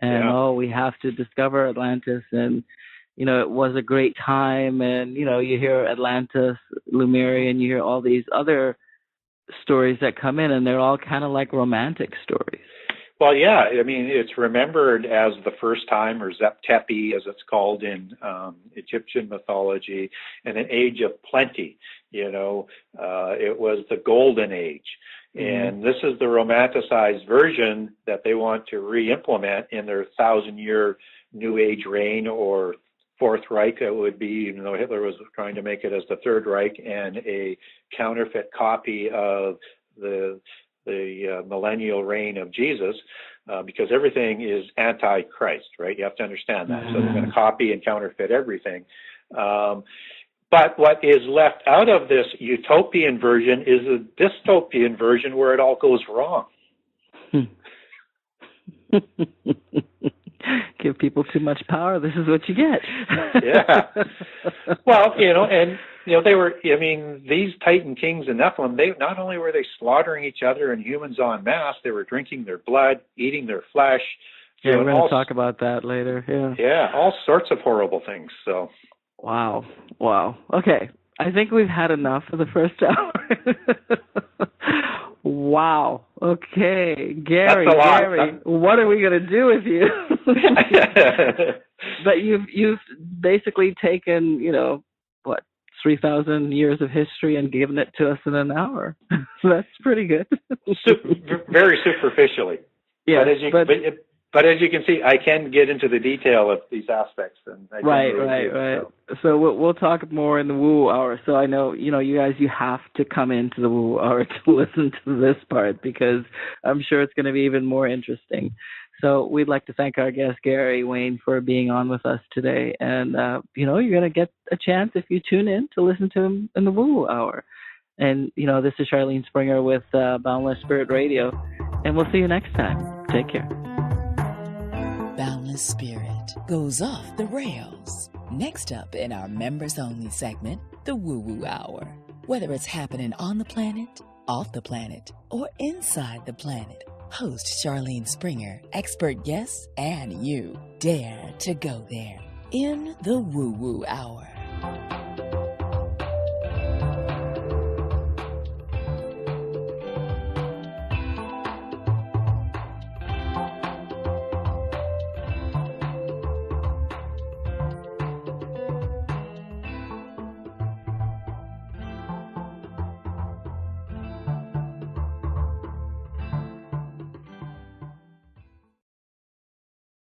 and we have to discover Atlantis, and it was a great time, and you hear Atlantis, Lemuria, and you hear all these other stories that come in, and they're all kind of like romantic stories. Well, yeah, I mean, it's remembered as the first time, or Zep-Tepi, as it's called in Egyptian mythology, and an age of plenty. It was the golden age. And this is the romanticized version that they want to re-implement in their 1,000-year New Age reign, or Fourth Reich, it would be, even though Hitler was trying to make it as the Third Reich, and a counterfeit copy of the millennial reign of Jesus, because everything is anti-Christ, right? You have to understand that. So they're going to copy and counterfeit everything. But what is left out of this utopian version is a dystopian version where it all goes wrong. Give people too much power, this is what you get. Yeah. Well, they were, these Titan kings and Nephilim, they not only were they slaughtering each other and humans en masse, they were drinking their blood, eating their flesh. Yeah, we're going to talk about that later. Yeah, all sorts of horrible things. So. Wow. Okay, I think we've had enough for the first hour. Wow. Okay, Gary, what are we going to do with you? But you've basically taken, 3,000 years of history and given it to us in an hour. That's pretty good. Very superficially. Yeah, but as you can see, I can get into the detail of these aspects. And Right. So we'll talk more in the Woo Hour. So I know, you guys, you have to come into the Woo Hour to listen to this part, because I'm sure it's going to be even more interesting. So we'd like to thank our guest, Gary Wayne, for being on with us today. And, you're going to get a chance, if you tune in, to listen to him in the Woo Hour. And, this is Charlene Springer with Boundless Spirit Radio. And we'll see you next time. Take care. Boundless Spirit goes off the rails. Next up in our members-only segment, the Woo Woo Hour. Whether it's happening on the planet, off the planet, or inside the planet, host Charlene Springer, expert guests, and you dare to go there in the Woo Woo Hour.